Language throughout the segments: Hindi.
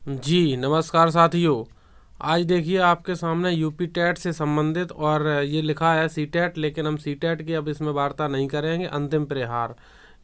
जी नमस्कार साथियों। आज देखिए आपके सामने यूपी टेट से संबंधित और ये लिखा है सी टेट, लेकिन हम सी टेट की अब इसमें वार्ता नहीं करेंगे। अंतिम प्रहार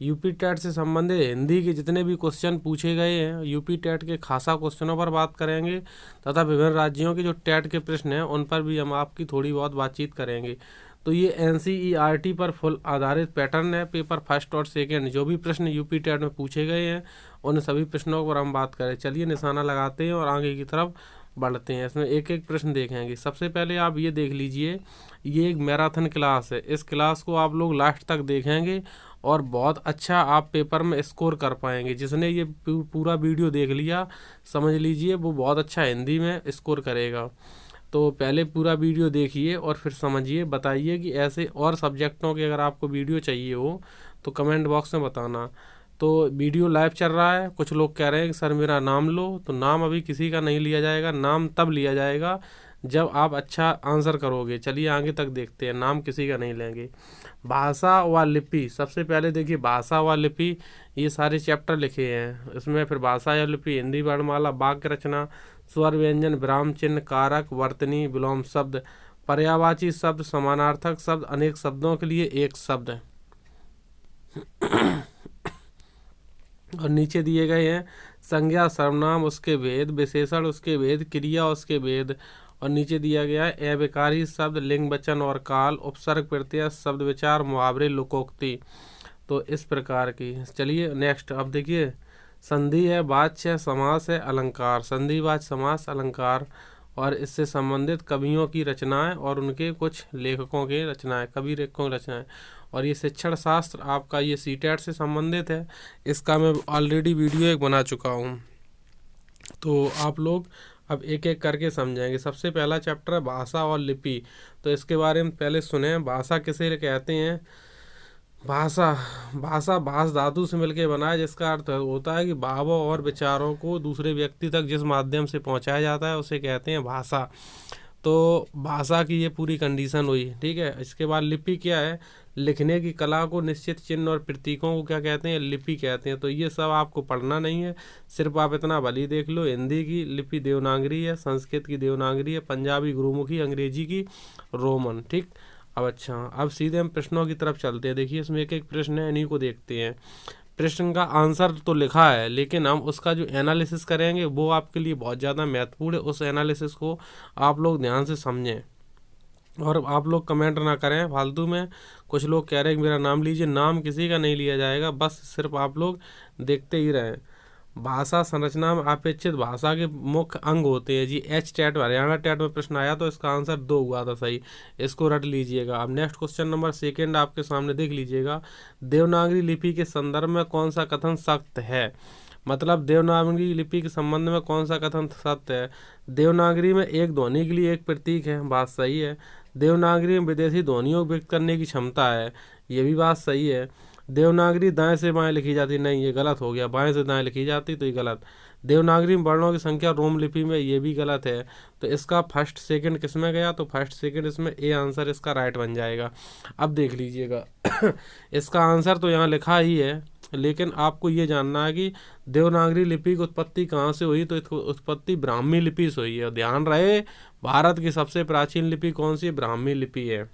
यूपी टेट से संबंधित हिंदी के जितने भी क्वेश्चन पूछे गए हैं, यूपी टेट के खासा क्वेश्चनों पर बात करेंगे तथा विभिन्न राज्यों के जो टेट के प्रश्न हैं उन पर भी हम आपकी थोड़ी बहुत बातचीत करेंगे। तो ये एनसीईआरटी पर फुल आधारित पैटर्न है। पेपर फर्स्ट और सेकंड जो भी प्रश्न यूपी टेट में पूछे गए हैं उन सभी प्रश्नों पर हम बात करें। चलिए निशाना लगाते हैं और आगे की तरफ बढ़ते हैं। इसमें एक एक प्रश्न देखेंगे। सबसे पहले आप ये देख लीजिए, ये एक मैराथन क्लास है। इस क्लास को आप लोग लास्ट तक देखेंगे और बहुत अच्छा आप पेपर में स्कोर कर पाएंगे। जिसने ये पूरा वीडियो देख लिया, समझ लीजिए वो बहुत अच्छा हिंदी में स्कोर करेगा। तो पहले पूरा वीडियो देखिए और फिर समझिए, बताइए कि ऐसे और सब्जेक्टों के अगर आपको वीडियो चाहिए हो तो कमेंट बॉक्स में बताना। तो वीडियो लाइव चल रहा है। कुछ लोग कह रहे हैं कि सर मेरा नाम लो, तो नाम अभी किसी का नहीं लिया जाएगा। नाम तब लिया जाएगा जब आप अच्छा आंसर करोगे। चलिए आगे तक देखते हैं, नाम किसी का नहीं लेंगे। भाषा व लिपि, सबसे पहले देखिए भाषा व लिपि, ये सारे चैप्टर लिखे हैं इसमें। फिर भाषा या लिपि, हिंदी वर्णमाला, वाक्य रचना, स्वर व्यंजन, विराम चिन्ह, कारक, वर्तनी, विलोम शब्द, पर्यायवाची शब्द, समानार्थक शब्द, अनेक शब्दों के लिए एक शब्द। और नीचे दिए गए हैं संज्ञा, सर्वनाम उसके भेद, विशेषण उसके भेद, क्रिया उसके भेद। और नीचे दिया गया है अविकारी शब्द, लिंग वचन और काल, उपसर्ग प्रत्यय, शब्द विचार, मुहावरे, लोकोक्ति। तो इस प्रकार की। चलिए नेक्स्ट अब देखिए, संधि है, वाच्य, समास है, अलंकार। संधि, वाच्य, समास, अलंकार और इससे संबंधित कवियों की रचनाएं और उनके कुछ लेखकों के रचनाएं, कवि लेखकों की रचनाएं। और ये शिक्षण शास्त्र आपका ये सी टेट से संबंधित है। इसका मैं ऑलरेडी वीडियो एक बना चुका हूँ, तो आप लोग अब एक एक करके समझेंगे। सबसे पहला चैप्टर है भाषा और लिपि। तो इसके बारे में पहले सुने। भाषा किसे कहते हैं? भाषा, भाष धातु से मिलकर बना है, जिसका अर्थ होता है कि भावों और विचारों को दूसरे व्यक्ति तक जिस माध्यम से पहुंचाया जाता है उसे कहते हैं भाषा। तो भाषा की ये पूरी कंडीशन हुई, ठीक है। इसके बाद लिपि क्या है? लिखने की कला को, निश्चित चिन्ह और प्रतीकों को क्या कहते हैं? लिपि कहते हैं। तो ये सब आपको पढ़ना नहीं है, सिर्फ आप इतना भली देख लो। हिंदी की लिपि देवनागरी है, संस्कृत की देवनागरी है, पंजाबी गुरुमुखी, अंग्रेजी की रोमन, ठीक। अब अच्छा, अब सीधे हम प्रश्नों की तरफ चलते हैं। देखिए इसमें एक एक प्रश्न है, इन्हीं को देखते हैं। प्रश्न का आंसर तो लिखा है, लेकिन हम उसका जो एनालिसिस करेंगे वो आपके लिए बहुत ज़्यादा महत्वपूर्ण है। उस एनालिसिस को आप लोग ध्यान से समझें और आप लोग कमेंट ना करें फालतू में। कुछ लोग कह रहे हैं कि मेरा नाम लीजिए, नाम किसी का नहीं लिया जाएगा, बस सिर्फ आप लोग देखते ही रहें। भाषा संरचना में अपेक्षित भाषा के मुख्य अंग होते हैं। G H TET Haryana TET में प्रश्न आया तो इसका आंसर 2 हुआ था सही, इसको रट लीजिएगा। अब नेक्स्ट क्वेश्चन नंबर सेकंड आपके सामने देख लीजिएगा। देवनागरी लिपि के संदर्भ में कौन सा कथन सत्य है? मतलब देवनागरी लिपि के संबंध में कौन सा कथन सत्य है? देवनागरी में एक ध्वनि के लिए एक प्रतीक है, बात सही है। देवनागरी में विदेशी ध्वनियों को व्यक्त करने की क्षमता है, ये भी बात सही है। देवनागरी दाएं से बाएं लिखी जाती, नहीं ये गलत हो गया, बाएं से दाएं लिखी जाती तो ये गलत। देवनागरी में वर्णों की संख्या रोम लिपि में, ये भी गलत है। तो इसका फर्स्ट सेकंड किस में गया? तो फर्स्ट सेकंड इसमें ए आंसर इसका राइट बन जाएगा। अब देख लीजिएगा इसका आंसर तो यहाँ लिखा ही है, लेकिन आपको ये जानना है कि देवनागरी लिपि की उत्पत्ति कहाँ से हुई? तो इसको उत्पत्ति ब्राह्मी लिपि से हुई है। ध्यान रहे, भारत की सबसे प्राचीन लिपि कौन सी है? ब्राह्मी लिपि है।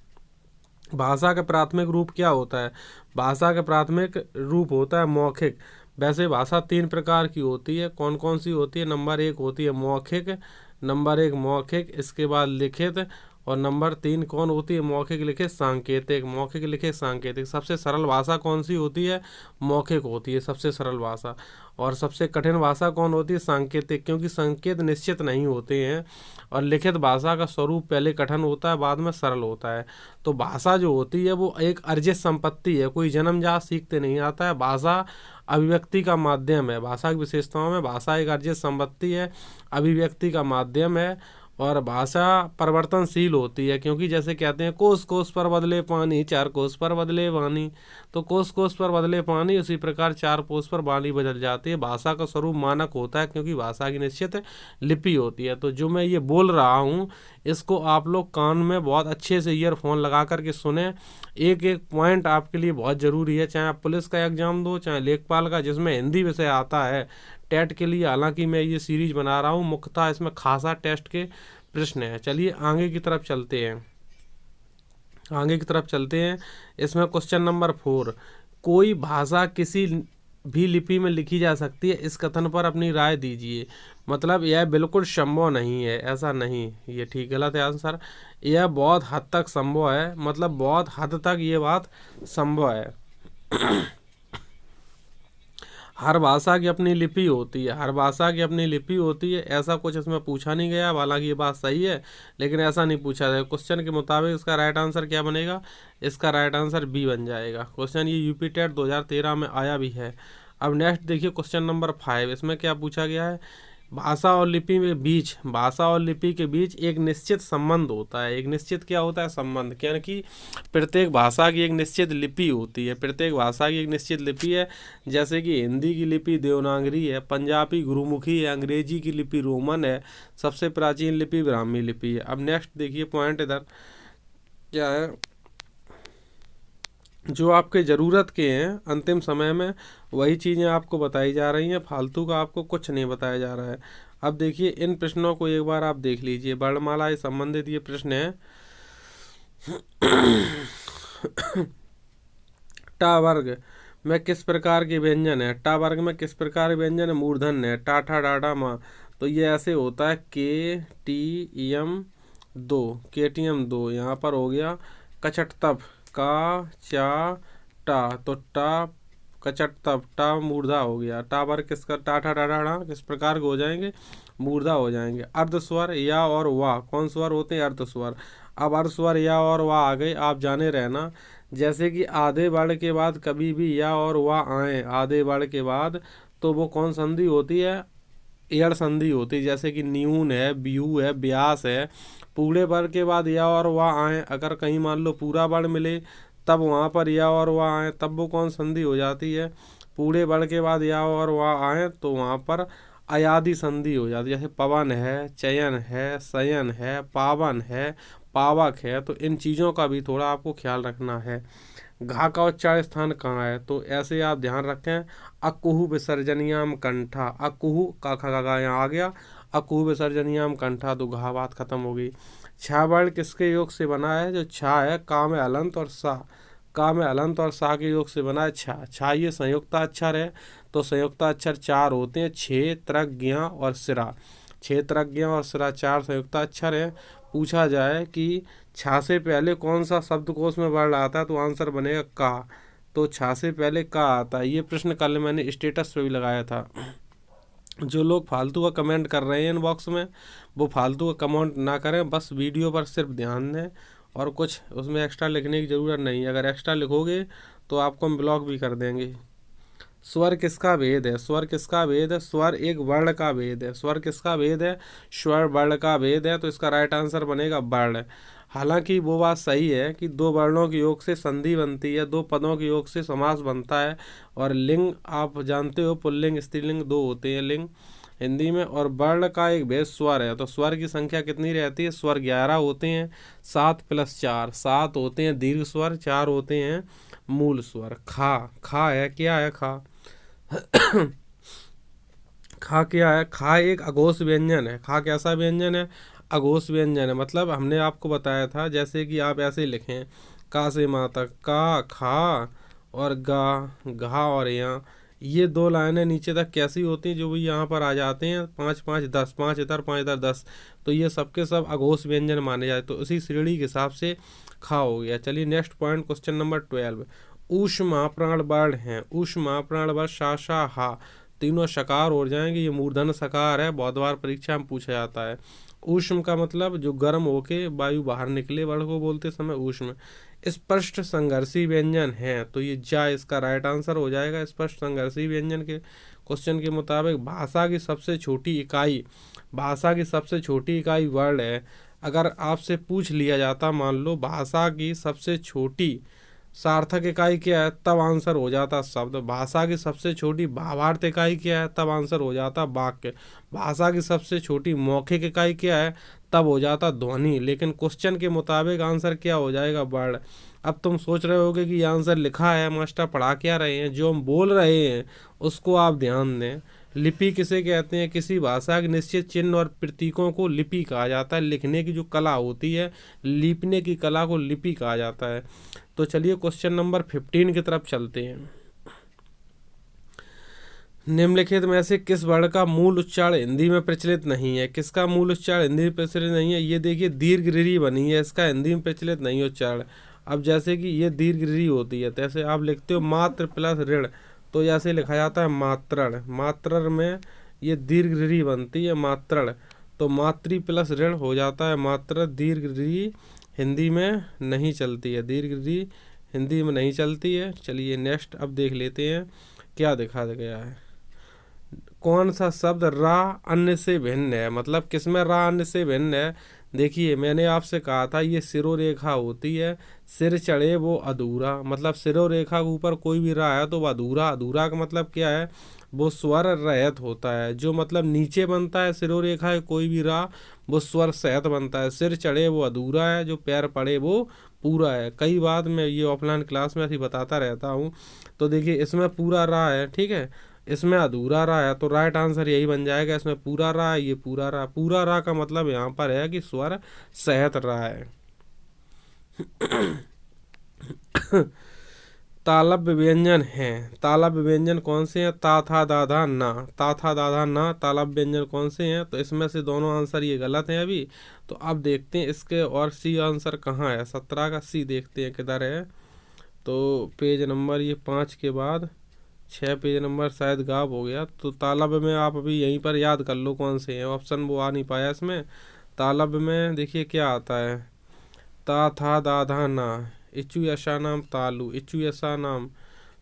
भाषा का प्राथमिक रूप क्या होता है? भाषा का प्राथमिक रूप होता है मौखिक। वैसे भाषा 3 प्रकार की होती है, कौन कौन सी होती है? नंबर 1 होती है मौखिक, नंबर 1 मौखिक, इसके बाद लिखित, और नंबर 3 कौन होती है? मौखिक लिखित सांकेतिक। मौखिक लिखित सांकेतिक। सबसे सरल भाषा कौन सी होती है? मौखिक होती है सबसे सरल भाषा। और सबसे कठिन भाषा कौन होती है? सांकेतिक, क्योंकि संकेत निश्चित नहीं होते हैं। और लिखित भाषा का स्वरूप पहले कठिन होता है, बाद में सरल होता है। तो भाषा जो होती है वो एक अर्जित संपत्ति है, कोई जन्मजात सीखते नहीं आता है। भाषा अभिव्यक्ति का माध्यम है। भाषा की विशेषताओं में भाषा एक अर्जित संपत्ति है, अभिव्यक्ति का माध्यम है। और भाषा परिवर्तनशील होती है, क्योंकि जैसे कहते हैं कोस कोस पर बदले पानी, 4 कोस पर बदले वाणी। तो कोस कोस पर बदले पानी, उसी प्रकार 4 कोस पर वाणी बदल जाती है। भाषा का स्वरूप मानक होता है, क्योंकि भाषा की निश्चित लिपि होती है। तो जो मैं ये बोल रहा हूँ इसको आप लोग कान में बहुत अच्छे से ईयरफोन लगा करके सुने। एक एक पॉइंट आपके लिए बहुत ज़रूरी है, चाहे आप पुलिस का एग्जाम दो, चाहे लेखपाल का, जिसमें हिंदी विषय आता है, टेट के लिए। हालांकि मैं ये सीरीज बना रहा हूँ, मुख्यतः इसमें खासा टेस्ट के प्रश्न हैं। चलिए आगे की तरफ चलते हैं, आगे की तरफ चलते हैं। इसमें क्वेश्चन नंबर 4, कोई भाषा किसी भी लिपि में लिखी जा सकती है, इस कथन पर अपनी राय दीजिए। मतलब यह बिल्कुल संभव नहीं है, ऐसा नहीं, ये ठीक गलत है आंसर। यह बहुत हद तक संभव है, मतलब बहुत हद तक ये बात संभव है। हर भाषा की अपनी लिपि होती है, हर भाषा की अपनी लिपि होती है, ऐसा कुछ इसमें पूछा नहीं गया। हालांकि ये बात सही है, लेकिन ऐसा नहीं पूछा जाए। क्वेश्चन के मुताबिक इसका राइट आंसर क्या बनेगा? इसका राइट आंसर बी बन जाएगा। क्वेश्चन ये यूपी टेट 2013 में आया भी है। अब नेक्स्ट देखिए क्वेश्चन नंबर 5, इसमें क्या पूछा गया है? भाषा और लिपि में बीच, भाषा और लिपि के बीच एक निश्चित संबंध होता है। एक निश्चित क्या होता है? संबंध। क्योंकि प्रत्येक भाषा की एक निश्चित लिपि होती है, प्रत्येक भाषा की एक निश्चित लिपि है। जैसे कि हिंदी की लिपि देवनागरी है, पंजाबी गुरुमुखी है, अंग्रेजी की लिपि रोमन है, सबसे प्राचीन लिपि ब्राह्मी लिपि है। अब नेक्स्ट देखिए पॉइंट इधर क्या है, जो आपके ज़रूरत के हैं अंतिम समय में वही चीज़ें आपको बताई जा रही हैं, फालतू का आपको कुछ नहीं बताया जा रहा है। अब देखिए इन प्रश्नों को एक बार आप देख लीजिए, वर्णमाला से संबंधित ये प्रश्न है। टा वर्ग में किस प्रकार के व्यंजन है? टा वर्ग में किस प्रकार के व्यंजन है? मूर्धन है, टाठा डाडा माँ। तो ये ऐसे होता है KTM 2, KTM 2 यहाँ पर हो गया। कचट तप का चा टा, तो टा कचट तप, टा मूर्धा हो गया। टा वर्ग किसका? टाठा डाडा किस प्रकार के हो जाएंगे? मूर्धा हो जाएंगे। अर्ध स्वर या और वाह कौन स्वर होते हैं? अर्ध स्वर। अब अर्ध स्वर या और वाह आ गए, आप जाने रहना। जैसे कि आधे वर्ण के बाद कभी भी या और वाह आए, आधे वर्ण के बाद, तो वो कौन संधि होती है? एड़ संधि होती है। जैसे कि न्यून है, ब्यू है, ब्यास है। पूरे वर्ण के बाद या और वाह आए, अगर कहीं मान लो पूरा वर्ण मिले तब वहाँ पर या और वाह आए, तब वो कौन संधि हो जाती है? पूरे वर्ण के बाद या और वाह आए तो वहाँ पर अयादि संधि हो जाती है। जैसे पवन है, चयन है, शयन है, पावन है, पावक है। तो इन चीज़ों का भी थोड़ा आपको ख्याल रखना है। घा का उच्चार स्थान कहाँ है? तो ऐसे आप ध्यान रखें, अकुहु विसर्जनियाम कंठा। अकुहु का खा यहाँ आ गया, अकुहु विसर्जनियाम कंठा, तो घा बात खत्म हो गई। छा वर्ण किसके योग से बना है? जो छा है का में हलंत और सा, का में हलंत और सा के योग से बना है छा। छा ये संयुक्ताक्षर है, तो संयुक्ताक्षर 4 होते हैं, छे, त्रक, ज्ञ और सिरा। छे, त्रक, ज्ञ और सिरा 4 संयुक्ताक्षर है। पूछा जाए कि छा से पहले कौन सा शब्दकोश में वर्ण आता है, तो आंसर बनेगा का। तो छा से पहले का आता है। ये प्रश्न कल मैंने स्टेटस पे भी लगाया था। जो लोग फालतू का कमेंट कर रहे हैं इनबॉक्स में, वो फालतू का कमेंट ना करें, बस वीडियो पर सिर्फ ध्यान दें, और कुछ उसमें एक्स्ट्रा लिखने की ज़रूरत नहीं है। अगर एक्स्ट्रा लिखोगे तो आपको हम ब्लॉक भी कर देंगे। स्वर किसका भेद है? स्वर किसका भेद है? स्वर एक वर्ण का भेद है। स्वर किसका भेद है? स्वर वर्ण का भेद है। तो इसका राइट आंसर बनेगा वर्ण। हालांकि वो बात सही है कि 2 वर्णों के योग से संधि बनती है, 2 पदों के योग से समास बनता है। और लिंग आप जानते हो, पुल्लिंग स्त्रीलिंग 2 होते हैं लिंग हिंदी में। और वर्ण का एक भेद स्वर है। तो स्वर की संख्या कितनी रहती है? स्वर 11 होते हैं, 7 + 4, 7 होते हैं दीर्घ स्वर, 4 होते हैं मूल स्वर। खा, खा है, क्या है खा? खा क्या है? खा एक अघोष व्यंजन है। खा कैसा व्यंजन है? अघोष व्यंजन है। मतलब हमने आपको बताया था, जैसे कि आप ऐसे लिखें, का से माँ तक, का, खा और गा, घा और यहाँ, ये 2 लाइनें नीचे तक कैसी होती हैं? जो भी यहाँ पर आ जाते हैं 5 5 10, 5 इधर 5 इधर 10, तो ये सबके सब अघोष व्यंजन माने जाते। तो उसी श्रेणी के हिसाब से खा हो गया। चलिए नेक्स्ट पॉइंट, क्वेश्चन नंबर 12। ऊष्मा प्राण वर्ण हैं। ऊष्मा प्राण वर्ण शा शा हा, तीनों शकार हो जाएंगे। ये मूर्धन सकार है, बहुत बार परीक्षा में पूछा जाता है। ऊष्म का मतलब जो गर्म होके वायु बाहर निकले, वर्ण को बोलते समय ऊष्म। स्पष्ट संघर्षी व्यंजन है, तो ये जा इसका राइट आंसर हो जाएगा। स्पष्ट संघर्षी व्यंजन के क्वेश्चन के मुताबिक भाषा की सबसे छोटी इकाई, भाषा की सबसे छोटी इकाई वर्ण है। अगर आपसे पूछ लिया जाता, मान लो भाषा की सबसे छोटी सार्थक इकाई क्या है, तब आंसर हो जाता शब्द। भाषा की सबसे छोटी भावार्थ इकाई क्या है, तब आंसर हो जाता वाक्य। भाषा की सबसे छोटी मौखिक इकाई क्या है, तब हो जाता ध्वनि। लेकिन क्वेश्चन के मुताबिक आंसर क्या हो जाएगा? वर्ण। अब तुम सोच रहे होगे कि आंसर लिखा है, मास्टर पढ़ा क्या रहे हैं, जो हम बोल रहे हैं उसको आप ध्यान दें। लिपि किसे कहते हैं? किसी भाषा के निश्चित चिन्ह और प्रतीकों को लिपि कहा जाता है। लिखने की जो कला होती है, लिपने की कला को लिपि कहा जाता है। तो चलिए क्वेश्चन नंबर 15 की तरफ चलते हैं। निम्नलिखित में से किस वर्ण का मूल उच्चारण हिंदी में प्रचलित नहीं है? किसका मूल उच्चारण हिंदी में प्रचलित नहीं है? ये देखिए दीर्घ ऋ बनी है, इसका हिंदी में प्रचलित नहीं है उच्चारण। अब जैसे कि ये दीर्घ ऋ होती है, तैसे आप लिखते हो मात्र प्लस ऋण, तो ऐसे लिखा जाता है मात्रण। मात्रण में ये दीर्घ ऋ बनती है मात्रण, तो मातृ प्लस ऋण हो जाता है मात्र। दीर्घ ऋ हिंदी में नहीं चलती है, दीर्घ ऋ हिंदी में नहीं चलती है। चलिए नेक्स्ट अब देख लेते हैं क्या दिखा गया है। कौन सा शब्द रा अन्य से भिन्न है? मतलब किसमें रा अन्य से भिन्न है? देखिए मैंने आपसे कहा था ये सिरोरेखा होती है, सिर चढ़े वो अधूरा, मतलब सिरोरेखा के ऊपर कोई भी रा है तो वो अधूरा। अधूरा का मतलब क्या है? वो स्वर रहित होता है। जो मतलब नीचे बनता है सिरोरेखा है कोई भी रा, वो स्वर सहित बनता है। सिर चढ़े वो अधूरा है, जो पैर पड़े वो पूरा है। कई बार मैं ये ऑफलाइन क्लास में ऐसी बताता रहता हूँ। तो देखिए इसमें पूरा रा है, ठीक है, इसमें अधूरा रा है, तो राइट आंसर यही बन जाएगा। इसमें पूरा रा है, ये पूरा रा। पूरा रा का मतलब यहाँ पर है कि स्वर सहित रा है। तालव्य व्यंजन हैं। तालव्य व्यंजन कौन से हैं? ता था दाधा ना, ता था दाधा ना तालव्य व्यंजन कौन से हैं? तो इसमें से दोनों आंसर ये गलत हैं अभी। तो अब देखते हैं इसके और सी आंसर कहाँ है। 17 का सी देखते हैं किधर है। तो पेज नंबर ये 5 के बाद 6 पेज नंबर शायद गायब हो गया। तो तालव्य में आप अभी यहीं पर याद कर लो कौन से हैं। ऑप्शन वो आ नहीं पाया इसमें। तालव्य में देखिए क्या आता है, ता था दाधा ना, इचु यशा नाम तालु, इचु यशा नाम।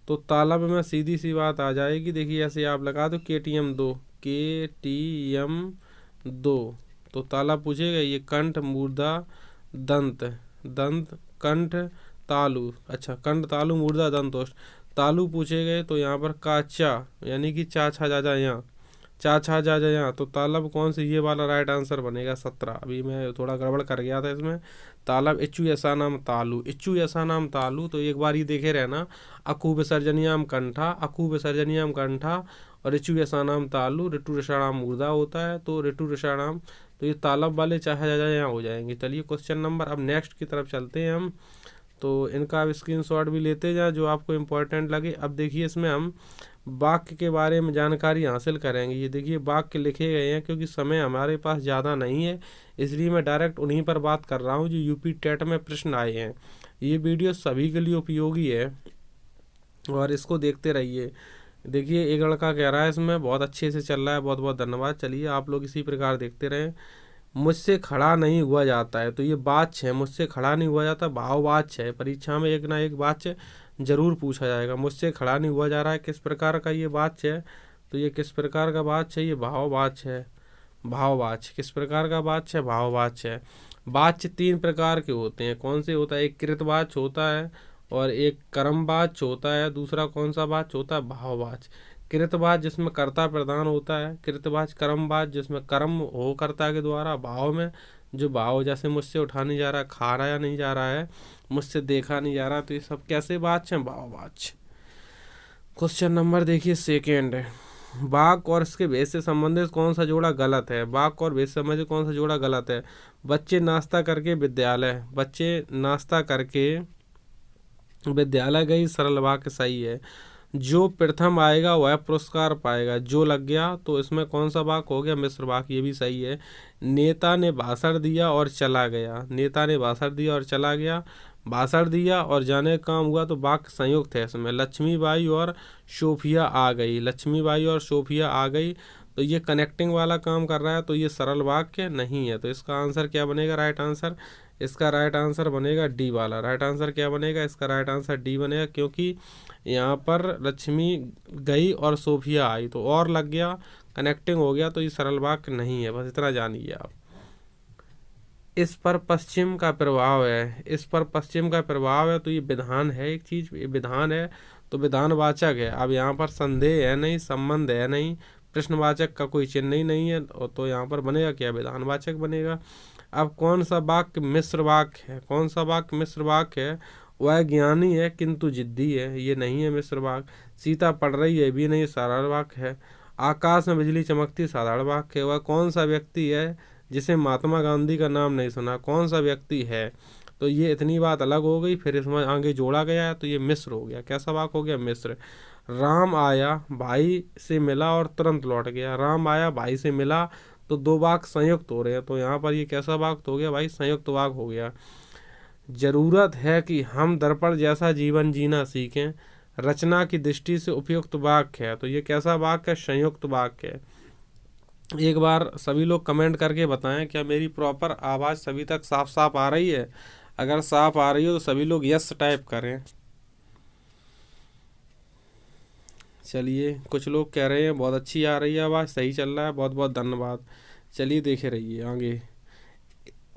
तो तालव्य में सीधी सी बात आ जाएगी। देखिए ऐसे आप लगा दो KTM 2, KTM 2। तो तालव्य पूछेगा ये कंठ मूर्धा दंत, दंत कंठ तालु, अच्छा कंठ तालु मूर्धा दंतोष्ठ। तालु पूछे गए तो यहाँ पर काचा यानी कि चा छा जा यहाँ, चा छा जा यहाँ। तो तालब कौन से? ये वाला राइट आंसर बनेगा 17। अभी मैं थोड़ा गड़बड़ कर गया था इसमें। तालब इच्चु ऐसा नाम तालु, इच्चु ऐसा नाम तालु। तो एक बार ही देखे रहना, अकु विसर्जनियाम कंठा, अकु विसर्जनियाम कंठा और इच्चु ऐसा नाम तालु। ऋतु ऋषाणाम मूर्धा होता है, तो ऋतु ऋषाणाम। तो ये तालब वाले चाहे जा यहाँ हो जाएंगे। चलिए क्वेश्चन नंबर अब नेक्स्ट की तरफ चलते हैं हम। तो इनका आप स्क्रीनशॉट भी लेते जाए जो आपको इम्पोर्टेंट लगे। अब देखिए इसमें हम वाक्य के बारे में जानकारी हासिल करेंगे। ये देखिए वाक्य लिखे गए हैं, क्योंकि समय हमारे पास ज़्यादा नहीं है इसलिए मैं डायरेक्ट उन्हीं पर बात कर रहा हूँ जो यूपी टेट में प्रश्न आए हैं। ये वीडियो सभी के लिए उपयोगी है और इसको देखते रहिए। देखिए एक लड़का कह रहा है इसमें बहुत अच्छे से चल रहा है, बहुत बहुत धन्यवाद। चलिए आप लोग इसी प्रकार देखते रहें। मुझसे खड़ा नहीं हुआ जाता है, तो ये वाच्य है। मुझसे खड़ा नहीं हुआ जाता भाव वाच्य है। परीक्षा में एक ना एक वाच्य जरूर पूछा जाएगा। मुझसे खड़ा नहीं हुआ जा रहा है, किस प्रकार का ये वाच्य है? तो ये किस प्रकार का वाच्य है? ये भाव वाच्य है। भाव वाच्य किस प्रकार का वाच्य है? भाव वाच्य है। वाच्य 3 प्रकार के होते हैं। कौन से होता है? एक कृतवाच्य होता है और एक कर्मवाच्य होता है। दूसरा कौन सा वाच्य होता है? भाववाच्य। कृतवाच्य जिसमें कर्ता प्रधान होता है, कृतवाच्य। कर्मवाच्य जिसमें कर्म हो कर्ता के द्वारा। भाव में जो भाव, जैसे मुझसे उठा नहीं जा रहा, खा रहा नहीं जा रहा है, मुझसे देखा नहीं जा रहा, तो ये सब कैसे वाच्य हैं? भाववाच्य। क्वेश्चन नंबर देखिए सेकेंड है, वाक्य और इसके भेद से संबंधित कौन सा जोड़ा गलत है? वाक्य और भेद से संबंधित कौन सा जोड़ा गलत है? बच्चे नाश्ता करके विद्यालय, बच्चे नाश्ता करके विद्यालय गई, सरल वाक्य सही है। जो प्रथम आएगा वह पुरस्कार पाएगा, जो लग गया, तो इसमें कौन सा वाक्य हो गया? मिश्र वाक्य, ये भी सही है। नेता ने भाषण दिया और चला गया, नेता ने भाषण दिया और चला गया। भाषण दिया और जाने का काम हुआ, तो वाक्य संयुक्त है इसमें। लक्ष्मीबाई और सोफिया आ गई, लक्ष्मीबाई और सोफिया आ गई, तो ये कनेक्टिंग वाला काम कर रहा है, तो ये सरल वाक्य नहीं है। तो इसका आंसर क्या बनेगा? राइट आंसर, इसका राइट आंसर बनेगा डी वाला। राइट आंसर क्या बनेगा? इसका राइट आंसर डी बनेगा, क्योंकि यहाँ पर लक्ष्मी गई और सोफिया आई, तो और लग गया, कनेक्टिंग हो गया, तो ये सरल वाक्य नहीं है। बस इतना जानिए आप। इस पर पश्चिम का प्रभाव है, इस पर पश्चिम का प्रभाव है, तो ये विधान है, एक चीज विधान है, तो विधानवाचक है। अब यहाँ पर संदेह है नहीं, संबंध है नहीं, प्रश्नवाचक का कोई चिन्ह ही नहीं है, तो यहाँ पर बनेगा क्या? विधानवाचक बनेगा। अब कौन सा वाक्य मिश्र वाक्य है? कौन सा वाक्य मिश्र वाक्य है? वह ज्ञानी है किंतु जिद्दी है, ये नहीं है मिश्र वाक्य। सीता पढ़ रही है, भी नहीं, सरल वाक्य है। आकाश में बिजली चमकती, साधारण वाक्य। वह कौन सा व्यक्ति है जिसे महात्मा गांधी का नाम नहीं सुना, कौन सा व्यक्ति है। तो ये इतनी बात अलग हो गई, फिर इसमें आगे जोड़ा गया है, तो ये मिस्र हो गया। कैसा वाक्य हो गया, मिस्र। राम आया, भाई से मिला और तुरंत लौट गया। राम आया, भाई से मिला, तो दो वाक्य संयुक्त हो रहे हैं, तो यहाँ पर ये कैसा वाक्य हो गया भाई, संयुक्त वाक्य हो गया। जरूरत है कि हम दर्पण जैसा जीवन जीना सीखें, रचना की दृष्टि से उपयुक्त वाक्य है। तो ये कैसा वाक्य है, संयुक्त वाक्य है। एक बार सभी लोग कमेंट करके बताएं क्या मेरी प्रॉपर आवाज़ सभी तक साफ साफ आ रही है। अगर साफ आ रही हो तो सभी लोग यस टाइप करें। चलिए, कुछ लोग कह रहे हैं बहुत अच्छी आ रही है आवाज़, सही चल रहा है, बहुत बहुत धन्यवाद। चलिए देखे रहिए आगे।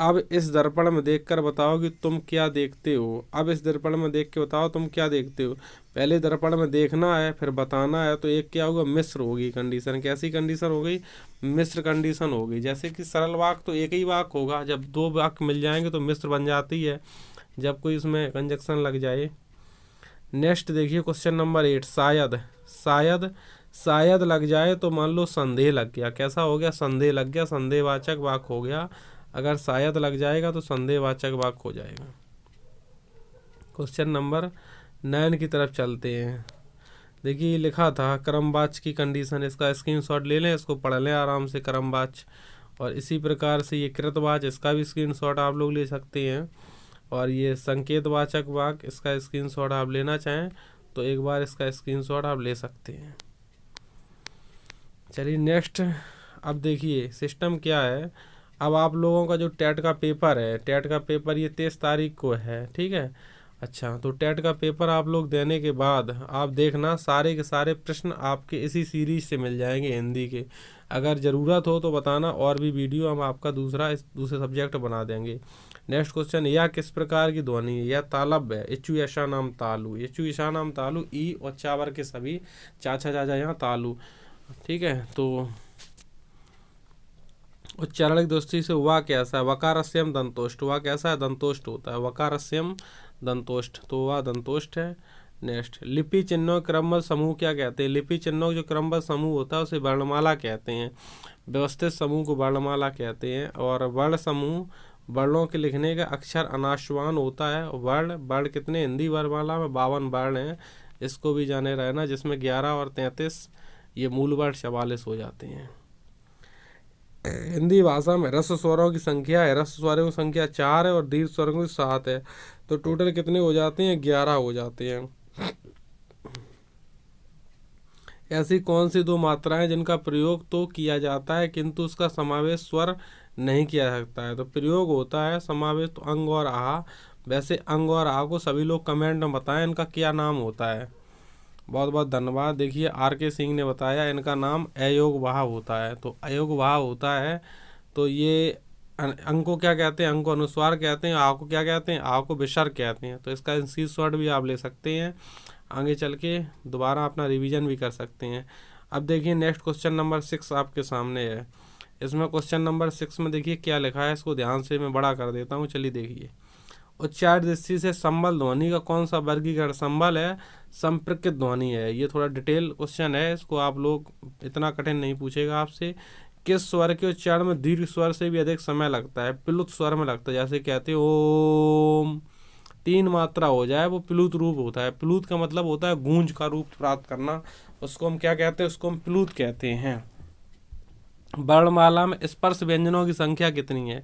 अब इस दर्पण में देखकर बताओ कि तुम क्या देखते हो। अब इस दर्पण में देख के बताओ तुम क्या देखते हो। पहले दर्पण में देखना है, फिर बताना है, तो एक क्या होगा, मिस्र होगी कंडीशन। कैसी कंडीशन हो गई, मिस्र कंडीशन हो गई। जैसे कि सरल वाक्य तो एक ही वाक्य होगा, जब दो वाक्य मिल जाएंगे तो मिस्र बन जाती है, जब कोई इसमें कंजक्शन लग जाए। नेक्स्ट देखिए क्वेश्चन नंबर 8, शायद। शायद, शायद लग जाए तो मान लो संदेह लग गया। कैसा हो गया, संदेह लग गया, संदेहवाचक वाक्य हो गया। अगर शायद लग जाएगा तो संदेहवाचक वाक्य हो जाएगा। क्वेश्चन नंबर 9 की तरफ चलते हैं। देखिए लिखा था क्रमवाच्य की कंडीशन, इसका स्क्रीनशॉट ले लें, इसको पढ़ लें आराम से, क्रमवाच्य। और इसी प्रकार से ये कृतवाच्य, इसका भी स्क्रीनशॉट आप लोग ले सकते हैं। और ये संकेतवाचक वाक्य, इसका स्क्रीनशॉट आप लेना चाहें तो एक बार इसका स्क्रीनशॉट आप ले सकते हैं। चलिए नेक्स्ट, अब देखिए सिस्टम क्या है। अब आप लोगों का जो टेट का पेपर है, टेट का पेपर ये 23 तारीख को है, ठीक है। अच्छा, तो टेट का पेपर आप लोग देने के बाद आप देखना सारे के सारे प्रश्न आपके इसी सीरीज से मिल जाएंगे हिंदी के। अगर ज़रूरत हो तो बताना, और भी वीडियो हम आपका दूसरे सब्जेक्ट बना देंगे। नेक्स्ट क्वेश्चन, यह किस प्रकार की ध्वनि है। यह तालब है, इचु यशा नाम तालु, इचु यशा नाम तालु, ई और चावर के सभी, चाचा चाचा यहाँ तालु, ठीक है। तो उच्चारण की दृष्टि से वह कैसा है, वकारस्यम दंतोष्ट, वह कैसा है, दंतोष्ट होता है, वकारस्यम दंतोष्ट, तो वह दंतोष्ट है। नेक्स्ट, लिपि चिन्हों क्रमबद्ध समूह क्या कहते हैं। लिपि चिन्हों जो क्रमबद्ध समूह होता है उसे वर्णमाला कहते हैं। व्यवस्थित समूह को वर्णमाला कहते हैं। और वर्ण समूह, वर्णों के लिखने का अक्षर अनाश्वान होता है। वर्ण कितने हिंदी वर्णमाला में 52 वर्ण हैं, इसको भी जाने रहना, जिसमें 11 और 33 ये मूल वर्ण 44 हो जाते हैं। हिंदी भाषा में ह्रस्व स्वरों की संख्या है, ह्रस्व स्वरों की संख्या 4 है और दीर्घ स्वरों की 7 है। तो टोटल कितने हो जाते हैं, 11 हो जाते हैं। ऐसी कौन सी दो मात्राएं जिनका प्रयोग तो किया जाता है किंतु उसका समावेश स्वर नहीं किया सकता है। तो प्रयोग होता है समावेश तो अंग और आ। वैसे अंग और आ को सभी लोग कमेंट में बताएं इनका क्या नाम होता है। बहुत बहुत धन्यवाद। देखिए RK सिंह ने बताया इनका नाम अयोग भाव होता है। तो अयोग भाव होता है, तो ये अंग को क्या कहते हैं, अंग को अनुस्वार कहते हैं, आ को क्या कहते हैं, आ को विसर्ग कहते हैं। तो इसका स्क्रीनशॉट भी आप ले सकते हैं, आगे चल के दोबारा अपना रिवीजन भी कर सकते हैं। अब देखिए नेक्स्ट क्वेश्चन नंबर 6 आपके सामने है। इसमें क्वेश्चन नंबर 6 में देखिए क्या लिखा है, इसको ध्यान से मैं बड़ा कर देता हूँ। चलिए देखिए, उच्चार दृष्टि से संबल ध्वनि का कौन सा वर्गीकरण। संबल है, संप्रकृत ध्वनि है। ये थोड़ा डिटेल क्वेश्चन है, इसको आप लोग, इतना कठिन नहीं पूछेगा आपसे। किस स्वर के उच्चारण में दीर्घ स्वर से भी अधिक समय लगता है, प्लुत स्वर में लगता है। जैसे कहते हैं ओम, 3 मात्रा हो जाए वो प्लुत रूप होता है। प्लुत का मतलब होता है गूंज का रूप प्राप्त करना, उसको हम क्या कहते हैं, उसको हम प्लुत कहते हैं। वर्णमाला में स्पर्श व्यंजनों की संख्या कितनी है।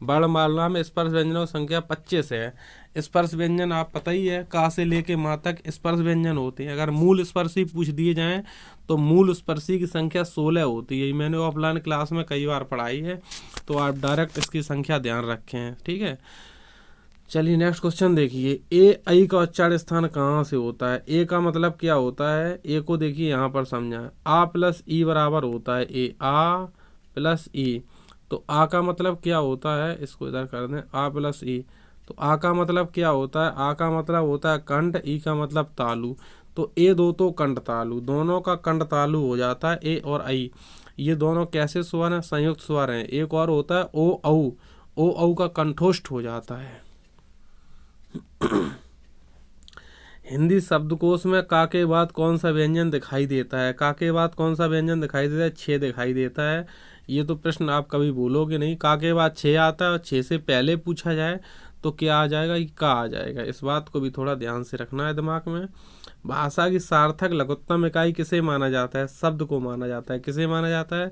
वर्णमाला में स्पर्श व्यंजनों की संख्या 25 है। स्पर्श व्यंजन आप पता ही है, का से लेके माँ तक स्पर्श व्यंजन होते हैं। अगर मूल स्पर्शी पूछ दिए जाएं तो मूल स्पर्शी की संख्या 16 होती है। मैंने ऑफलाइन क्लास में कई बार पढ़ाई है, तो आप डायरेक्ट इसकी संख्या ध्यान रखें, ठीक है। चलिए नेक्स्ट क्वेश्चन देखिए, ए आई का उच्चारण स्थान कहाँ से होता है। ए का मतलब क्या होता है, ए को देखिए यहाँ पर समझा, आ प्लस ई बराबर होता है ए, आ प्लस ई। तो आ का मतलब क्या होता है, इसको इधर कर दें, आ प्लस ई। तो आ का मतलब क्या होता है, आ का मतलब होता है कंठ, ई का मतलब तालु। तो ए दो तो कंठ तालु, दोनों का कंठ तालु हो जाता है ए और आई। ये दोनों कैसे स्वर हैं, संयुक्त स्वर हैं। एक और होता है ओ औ, ओ औ का कंठोष्ठ हो जाता है। हिंदी शब्दकोश में का के बाद कौन सा व्यंजन दिखाई देता है? का के बाद कौन सा व्यंजन दिखाई देता है? छः दिखाई देता है। ये तो प्रश्न आप कभी बोलोगे नहीं। का के बाद छः आता है और छः से पहले पूछा जाए तो क्या आ जाएगा? ये का आ जाएगा। इस बात को भी थोड़ा ध्यान से रखना है दिमाग में। भाषा की सार्थक लघुत्तम इकाई किसे माना जाता है? शब्द को माना जाता है। किसे माना जाता है?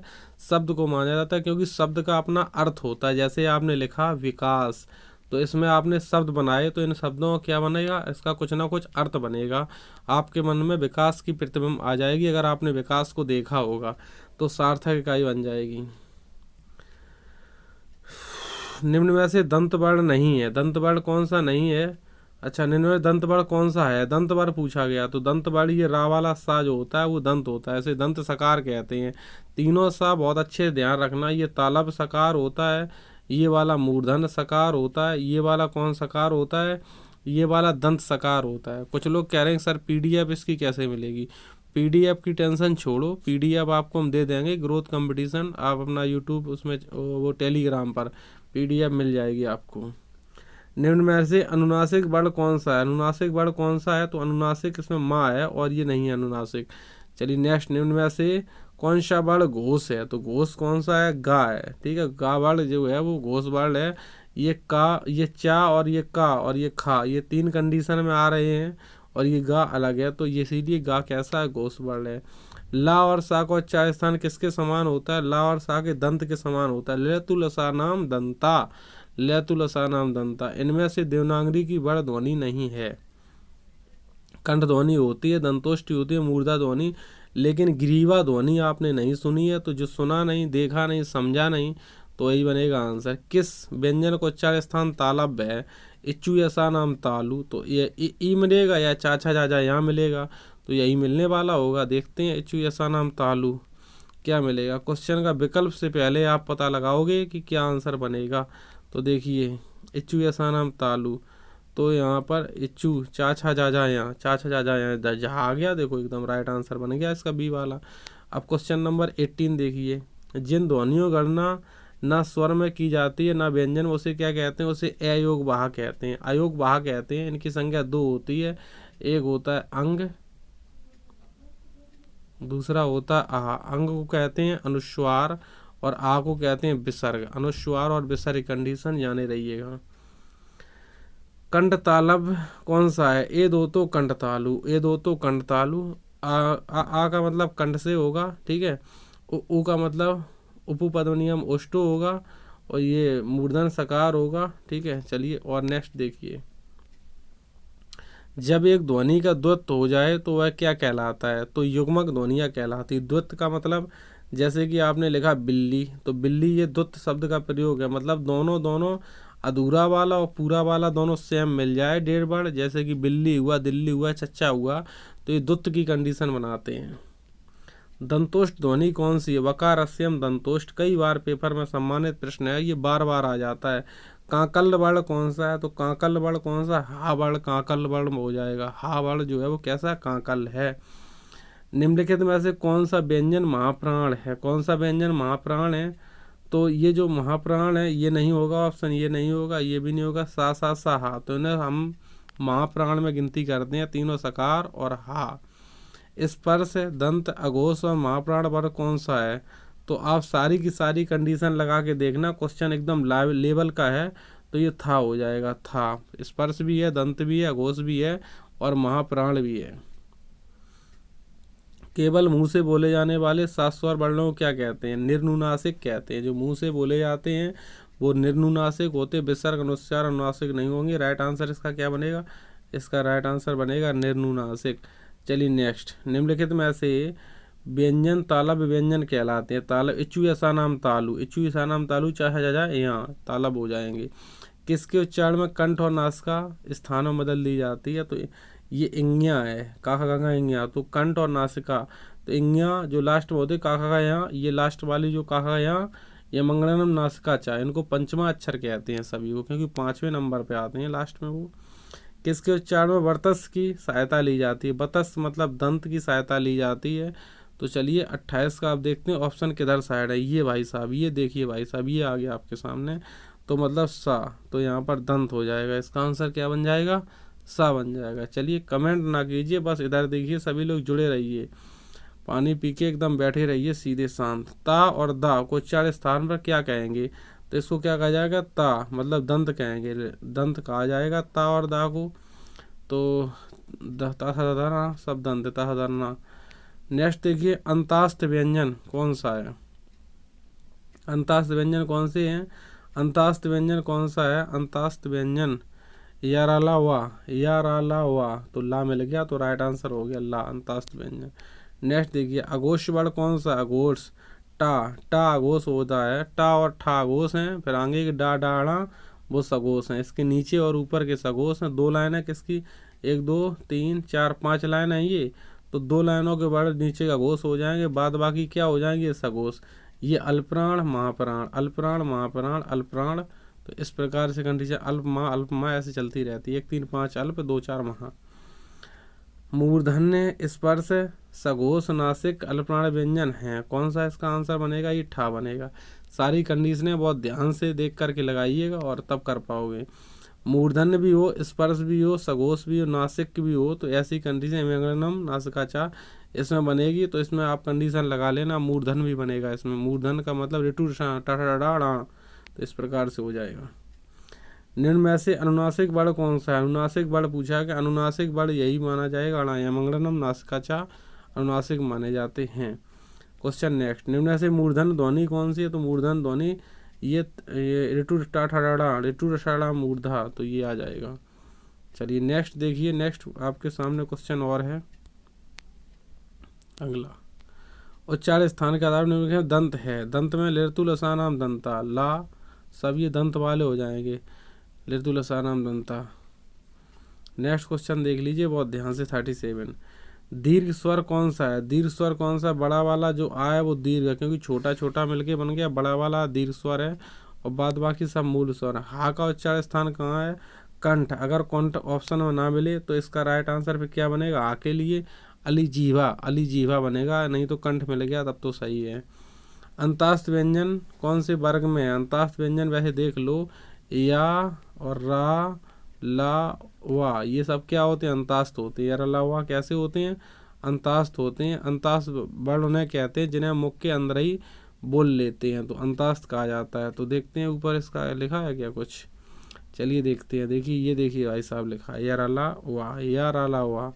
शब्द को माना जाता है, क्योंकि शब्द का अपना अर्थ होता है। जैसे आपने लिखा विकास, तो इसमें आपने शब्द बनाए, तो इन शब्दों का क्या बनेगा? इसका कुछ ना कुछ अर्थ बनेगा। आपके मन में विकास की प्रतिबिंब आ जाएगी। अगर आपने विकास को देखा होगा तो सार्थक इकाई बन जाएगी। निम्न में से दंत वर्ण नहीं है। दंत वर्ण कौन सा नहीं है? अच्छा, निम्न में दंत वर्ण कौन सा है? दंत वर्ण पूछा गया, तो दंत वर्ण ये रा वाला सा जो होता है वो दंत होता है। ऐसे दंत सकार कहते हैं। तीनों सा बहुत अच्छे ध्यान रखना। ये तालब सकार होता है, ये वाला मूर्धन सकार होता है, ये वाला कौन सकार होता है? ये वाला दंत सकार होता है। कुछ लोग कह रहे हैं सर पीडीएफ इसकी कैसे मिलेगी? पीडीएफ की टेंशन छोड़ो, पीडीएफ आपको हम दे देंगे। ग्रोथ कंपटीशन आप अपना यूट्यूब उसमें वो टेलीग्राम पर पीडीएफ मिल जाएगी आपको। निम्न में से अनुनासिक वर्ण कौन सा है? अनुनासिक वर्ण कौन सा है? तो अनुनासिक इसमें माँ है और ये नहीं है अनुनासिक। चलिए नेक्स्ट, निम्न में से कौन सा वर्ण घोष है? तो घोष कौन सा है? गा है। ठीक है, गा वर्ण जो है वो घोष वर्ण है। ये का, ये चा और ये का और ये खा, ये तीन कंडीशन में आ रहे हैं और ये गा अलग है, तो ये इसीलिए गा कैसा है? घोष वर्ण है। ला और सा का उच्चार स्थान किसके समान होता है? ला और सा के दंत के समान होता है। लेतुलसा नाम दंता, लेतुलसा नाम दंता। इनमें से देवनागरी की वर्ण ध्वनि नहीं है। कंठ ध्वनि होती है, दंतोष्टि होती है, मूर्धा ध्वनि, लेकिन ग्रीवा ध्वनि आपने नहीं सुनी है। तो जो सुना नहीं, देखा नहीं, समझा नहीं, तो यही बनेगा आंसर। किस व्यंजन को उच्चार स्थान तालव्य है? इच्चू यसा नाम तालु, तो ये ई मिलेगा या चाचा जाजा यहाँ मिलेगा? तो यही मिलने वाला होगा। देखते हैं, इच्चू यसा नाम तालु क्या मिलेगा। क्वेश्चन का विकल्प से पहले आप पता लगाओगे कि क्या आंसर बनेगा। तो देखिए, इच्चू यसा नाम तालु, तो यहाँ पर इच्चू चाचा जाजा यहाँ, चाचा जाजा यहाँ जहाँ आ गया। देखो एकदम राइट आंसर बन गया इसका बी वाला। अब क्वेश्चन नंबर 18 देखिए, जिन ध्वनियों गणना ना स्वर में की जाती है ना व्यंजन, उसे क्या कहते हैं? उसे अयोग वाह कहते हैं। अयोग वाह कहते हैं। इनकी संख्या 2 होती है। एक होता है अंग, दूसरा होता है आ। अंग को कहते हैं अनुस्वार और आ को कहते हैं विसर्ग। अनुस्वार और विसर्ग कंडीशन जाने रहिएगा। कंठ तालब कौन सा है? ए दो तो कंठ तालु, ए दो तो कंठ तालु। आ का मतलब कंठ से होगा, ठीक है। उ का मतलब उपपदनियम ओष्टो होगा और ये मूर्धन सकार होगा, ठीक है। चलिए और नेक्स्ट देखिए, जब एक ध्वनि का द्वत्त हो जाए तो वह क्या कहलाता है? तो युग्मक ध्वनियाँ कहलाती। द्वत्त का मतलब जैसे कि आपने लिखा बिल्ली, तो बिल्ली ये द्वत्त शब्द का प्रयोग है। मतलब दोनों अधूरा वाला और पूरा वाला दोनों सेम मिल जाए, डेढ़ बार। जैसे कि बिल्ली हुआ, दिल्ली हुआ, चच्चा हुआ, तो ये द्वत्त की कंडीशन बनाते हैं। दंतोष्ट ध्वनि कौन सी है? वकार अस्यम दंतोष्ट, कई बार पेपर में सम्मानित प्रश्न है, ये बार बार आ जाता है। काकल वर्ण कौन सा है? तो काकल वर्ण कौन सा? हा वर्ण काकल वर्ण हो जाएगा। हा वर्ण जो है वो कैसा? काकल है। निम्नलिखित में से कौन सा व्यंजन महाप्राण है? कौन सा व्यंजन महाप्राण है? तो ये जो महाप्राण है ये नहीं होगा ऑप्शन, ये नहीं होगा, ये भी नहीं होगा। सा सा सा हा, तो इन्हें हम महाप्राण में गिनती करते हैं, तीनों सकार और हा। स्पर्श, दंत, अघोष और महाप्राण वर्ण कौन सा है? तो आप सारी की सारी कंडीशन लगा के देखना, क्वेश्चन एकदम लेवल का है, तो ये था हो जाएगा। था स्पर्श भी है, दंत भी है, अघोष भी है और महाप्राण भी है। केवल मुंह से बोले जाने वाले 7 स्वर वर्णों को क्या कहते हैं? निर्नुनासिक कहते हैं। जो मुंह से बोले जाते हैं वो निर्नुनासिक होते, विसर्ग अनुस्वार अनुनासिक नहीं होंगे। राइट आंसर इसका क्या बनेगा? इसका राइट आंसर बनेगा निर्नुनासिक। चलिए नेक्स्ट, निम्नलिखित में से व्यंजन तालब व्यंजन कहलाते हैं। तालब, इच्चू ऐसा नाम तालु, इच्चू ऐसा नाम तालु, चाहे जा जाए यहाँ तालब हो जाएंगे। किसके उच्चारण में कंठ और नासिका स्थानों में बदल दी जाती है? तो ये इंग्या है, काका गंगा इंग्या, तो कंठ और नासिका। तो इंग्या जो लास्ट में होते काका का यहाँ, ये लास्ट वाली जो काका का यहाँ, ये मंगलम नासिका चा, इनको पंचमा अक्षर कहते हैं सभी को, क्योंकि 5वें नंबर पे आते हैं लास्ट में वो। किसके उच्चारण में वर्तस की सहायता ली जाती है? बतस मतलब दंत की सहायता ली जाती है। तो चलिए 28 का आप देखते हैं ऑप्शन किधर साइड है। ये भाई साहब, ये देखिए भाई साहब, ये आ गया आपके सामने, तो मतलब सा, तो यहाँ पर दंत हो जाएगा। इसका आंसर क्या बन जाएगा? सा बन जाएगा। चलिए कमेंट ना कीजिए, बस इधर देखिए, सभी लोग जुड़े रहिए, पानी पी के एकदम बैठे रहिए सीधे शांत। ता और दा को उच्चारण स्थान पर क्या कहेंगे? तो इसको क्या कहा जाएगा? ता मतलब दंत कहेंगे, दंत कहा जाएगा ता और दा को। तो ता था सब दंत ता धरना। नेक्स्ट देखिए, अंतास्त व्यंजन कौन सा है? अंतास्त व्यंजन कौन से हैं? अंतास्त व्यंजन कौन सा है? अंतास्त व्यंजन याराला वा, तो ला मिल गया, तो राइट आंसर हो गया ला, अंतास्त व्यंजन। नेक्स्ट देखिए, अघोष वर्ड कौन सा? अघोष टा अघोष होता है, टा और ठा अघोष हैं, फिर आगे की डाड़ा वो सघोष हैं। इसके नीचे और ऊपर के सघोष हैं। 2 लाइन है किसकी? 1 2 3 4 5 लाइन है ये, तो 2 लाइनों के बाद नीचे का घोष हो जाएंगे, बाद बाकी क्या हो जाएंगे? सघोष। ये अल्पप्राण महाप्राण, अल्पप्राण महाप्राण, अल्पप्राण। तो इस प्रकार से कंडीशन अल्प माँ ऐसे चलती रहती है, 1 3 5 अल्प 2 4 महा। मूर्धन्य स्पर्श सघोष नासिक अल्पप्राण व्यंजन है, कौन सा इसका आंसर बनेगा? ये ठा बनेगा। सारी कंडीशनें बहुत ध्यान से देख करके लगाइएगा और तब कर पाओगे। मूर्धन्य भी हो, स्पर्श भी हो, सघोष भी हो, नासिक भी हो, तो ऐसी कंडीशन व्यंजनम नासिकाचा इसमें बनेगी। तो इसमें आप कंडीशन लगा लेना, मूर्धन भी बनेगा इसमें। मूर्धन का मतलब रिटू टाटा, तो इस प्रकार से हो जाएगा। निम्न में से अनुनासिक बड़ कौन सा है? अनुनासिक बड़ पूछा कि अनुनासिक बड़ यही माना जाएगा, अणायमंगलम नासिकाचा अनुनासिक माने जाते हैं। क्वेश्चन नेक्स्ट, निम्न में से मूर्धन ध्वनि कौन सी है? तो मूर्धन ध्वनि ये ऋतु टाठा ऋतु रसाड़ा मूर्धा, तो ये आ जाएगा। चलिए नेक्स्ट देखिए, नेक्स्ट आपके सामने क्वेश्चन और है अगला। उच्चारण स्थान के आधार पर दंत है, दंत में लृतुलसानाम दंता, ला सब ये दंत वाले हो जाएंगे, लृतुलसानाम दंता। नेक्स्ट क्वेश्चन देख लीजिए बहुत ध्यान से, 37। दीर्घ स्वर कौन सा है? दीर्घ स्वर कौन सा? बड़ा वाला जो आया वो दीर्घ है, क्योंकि छोटा छोटा मिलके बन गया, बड़ा वाला दीर्घ स्वर है, और बाद बाकी सब मूल स्वर है। हा का उच्चारण स्थान कहाँ है? कंठ। अगर कंठ ऑप्शन में ना मिले तो इसका राइट आंसर फिर क्या बनेगा? आ के लिए अली जीवा बनेगा, नहीं तो कंठ मिल गया तब तो सही है। अंतास्त व्यंजन कौन से वर्ग में है? अंतास्त व्यंजन वैसे देख लो, या और रा ला वा ये सब क्या होते हैं? अंतास्त होते हैं। या ला वा कैसे होते हैं? अंतास्त होते हैं। अंतास्त वर्ण उन्हें कहते हैं जिन्हें मुख के अंदर ही बोल लेते हैं, तो अंतास्त कहा जाता है। तो देखते हैं ऊपर इसका लिखा है क्या कुछ, चलिए देखते हैं। देखिए ये देखिए भाई साहब लिखा है याराला वाह, याराला वाह,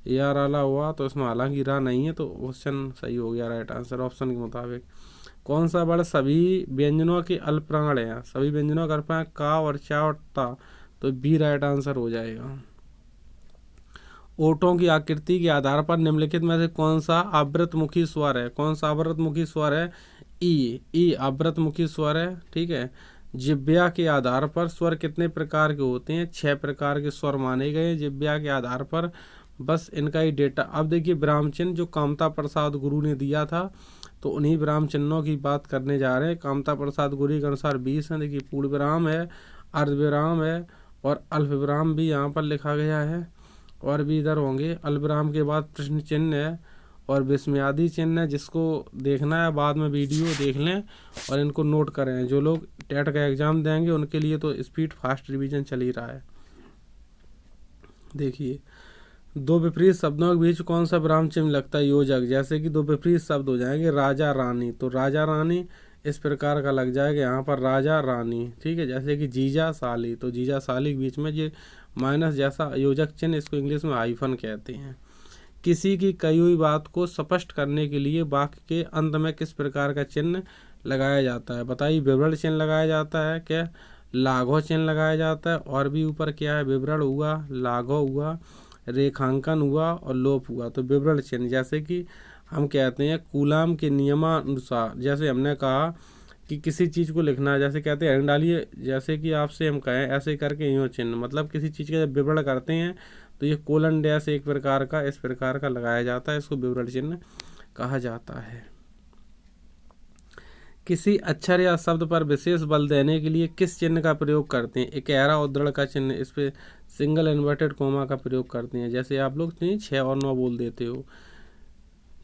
याराला हुआ, तो इसमें हालांकि रा नहीं है, तो क्वेश्चन सही हो गया, राइट आंसर ऑप्शन के मुताबिक। कौन सा वर्ड सभी व्यंजनों के अल्पप्राण है? सभी व्यंजनों का अल्पप्राण का और चा और ता, तो बी राइट आंसर हो जाएगा। ओठों की आकृति के आधार पर निम्नलिखित में से कौन सा आवृतमुखी स्वर है? कौन सा आवृतमुखी स्वर है? ई आवृतमुखी स्वर है, ठीक है। जिह्वा के आधार पर स्वर कितने प्रकार के होते हैं? 6 प्रकार के स्वर माने गए जिह्वा के आधार पर, बस इनका ही डेटा। अब देखिए विराम चिन्ह जो कामता प्रसाद गुरु ने दिया था, तो उन्हीं विराम चिन्हों की बात करने जा रहे हैं। कामता प्रसाद गुरु के अनुसार 20 हैं। देखिए पूर्ण विराम है, अर्ध विराम है, और अल्प विराम भी यहाँ पर लिखा गया है, और भी इधर होंगे। अल्प विराम के बाद प्रश्न चिन्ह है और विस्मयादि चिन्ह है। जिसको देखना है बाद में वीडियो देख लें और इनको नोट करें। जो लोग टेट का एग्जाम देंगे उनके लिए तो स्पीड फास्ट रिवीजन चल ही रहा है। देखिए 2 विपरीत शब्दों के बीच कौन सा विराम चिन्ह लगता है? योजक। जैसे कि 2 विपरीत शब्द हो जाएंगे राजा रानी, तो राजा रानी इस प्रकार का लग जाएगा यहाँ पर राजा रानी, ठीक है। जैसे कि जीजा साली, तो जीजा साली के बीच में ये माइनस जैसा योजक चिन्ह, इसको इंग्लिश में हाइफन कहते हैं। किसी की कही हुई बात को स्पष्ट करने के लिए वाक्य के अंत में किस प्रकार का चिन्ह लगाया जाता है? बताइए। विवरण चिन्ह लगाया जाता है क्या? लाघव चिन्ह लगाया जाता है, और भी ऊपर क्या है? विवरण हुआ, लाघव हुआ, रेखांकन हुआ और लोप हुआ। तो विवरण चिन्ह, जैसे कि हम कहते हैं कूलाम के नियमानुसार, जैसे हमने कहा कि किसी चीज़ को लिखना है, जैसे कहते हैं डालिए, जैसे कि आपसे हम कहें ऐसे करके यूँ चिन्ह, मतलब किसी चीज़ का जब विवरण करते हैं तो ये कोलन डैश एक प्रकार का इस प्रकार का लगाया जाता है, इसको विवरण चिन्ह कहा जाता है। किसी अक्षर या शब्द पर विशेष बल देने के लिए किस चिन्ह का प्रयोग करते हैं? एक गहरा उद्धरण का चिन्ह, इस पे सिंगल इन्वर्टेड कोमा का प्रयोग करते हैं। जैसे आप लोग 6 और 9 बोल देते हो।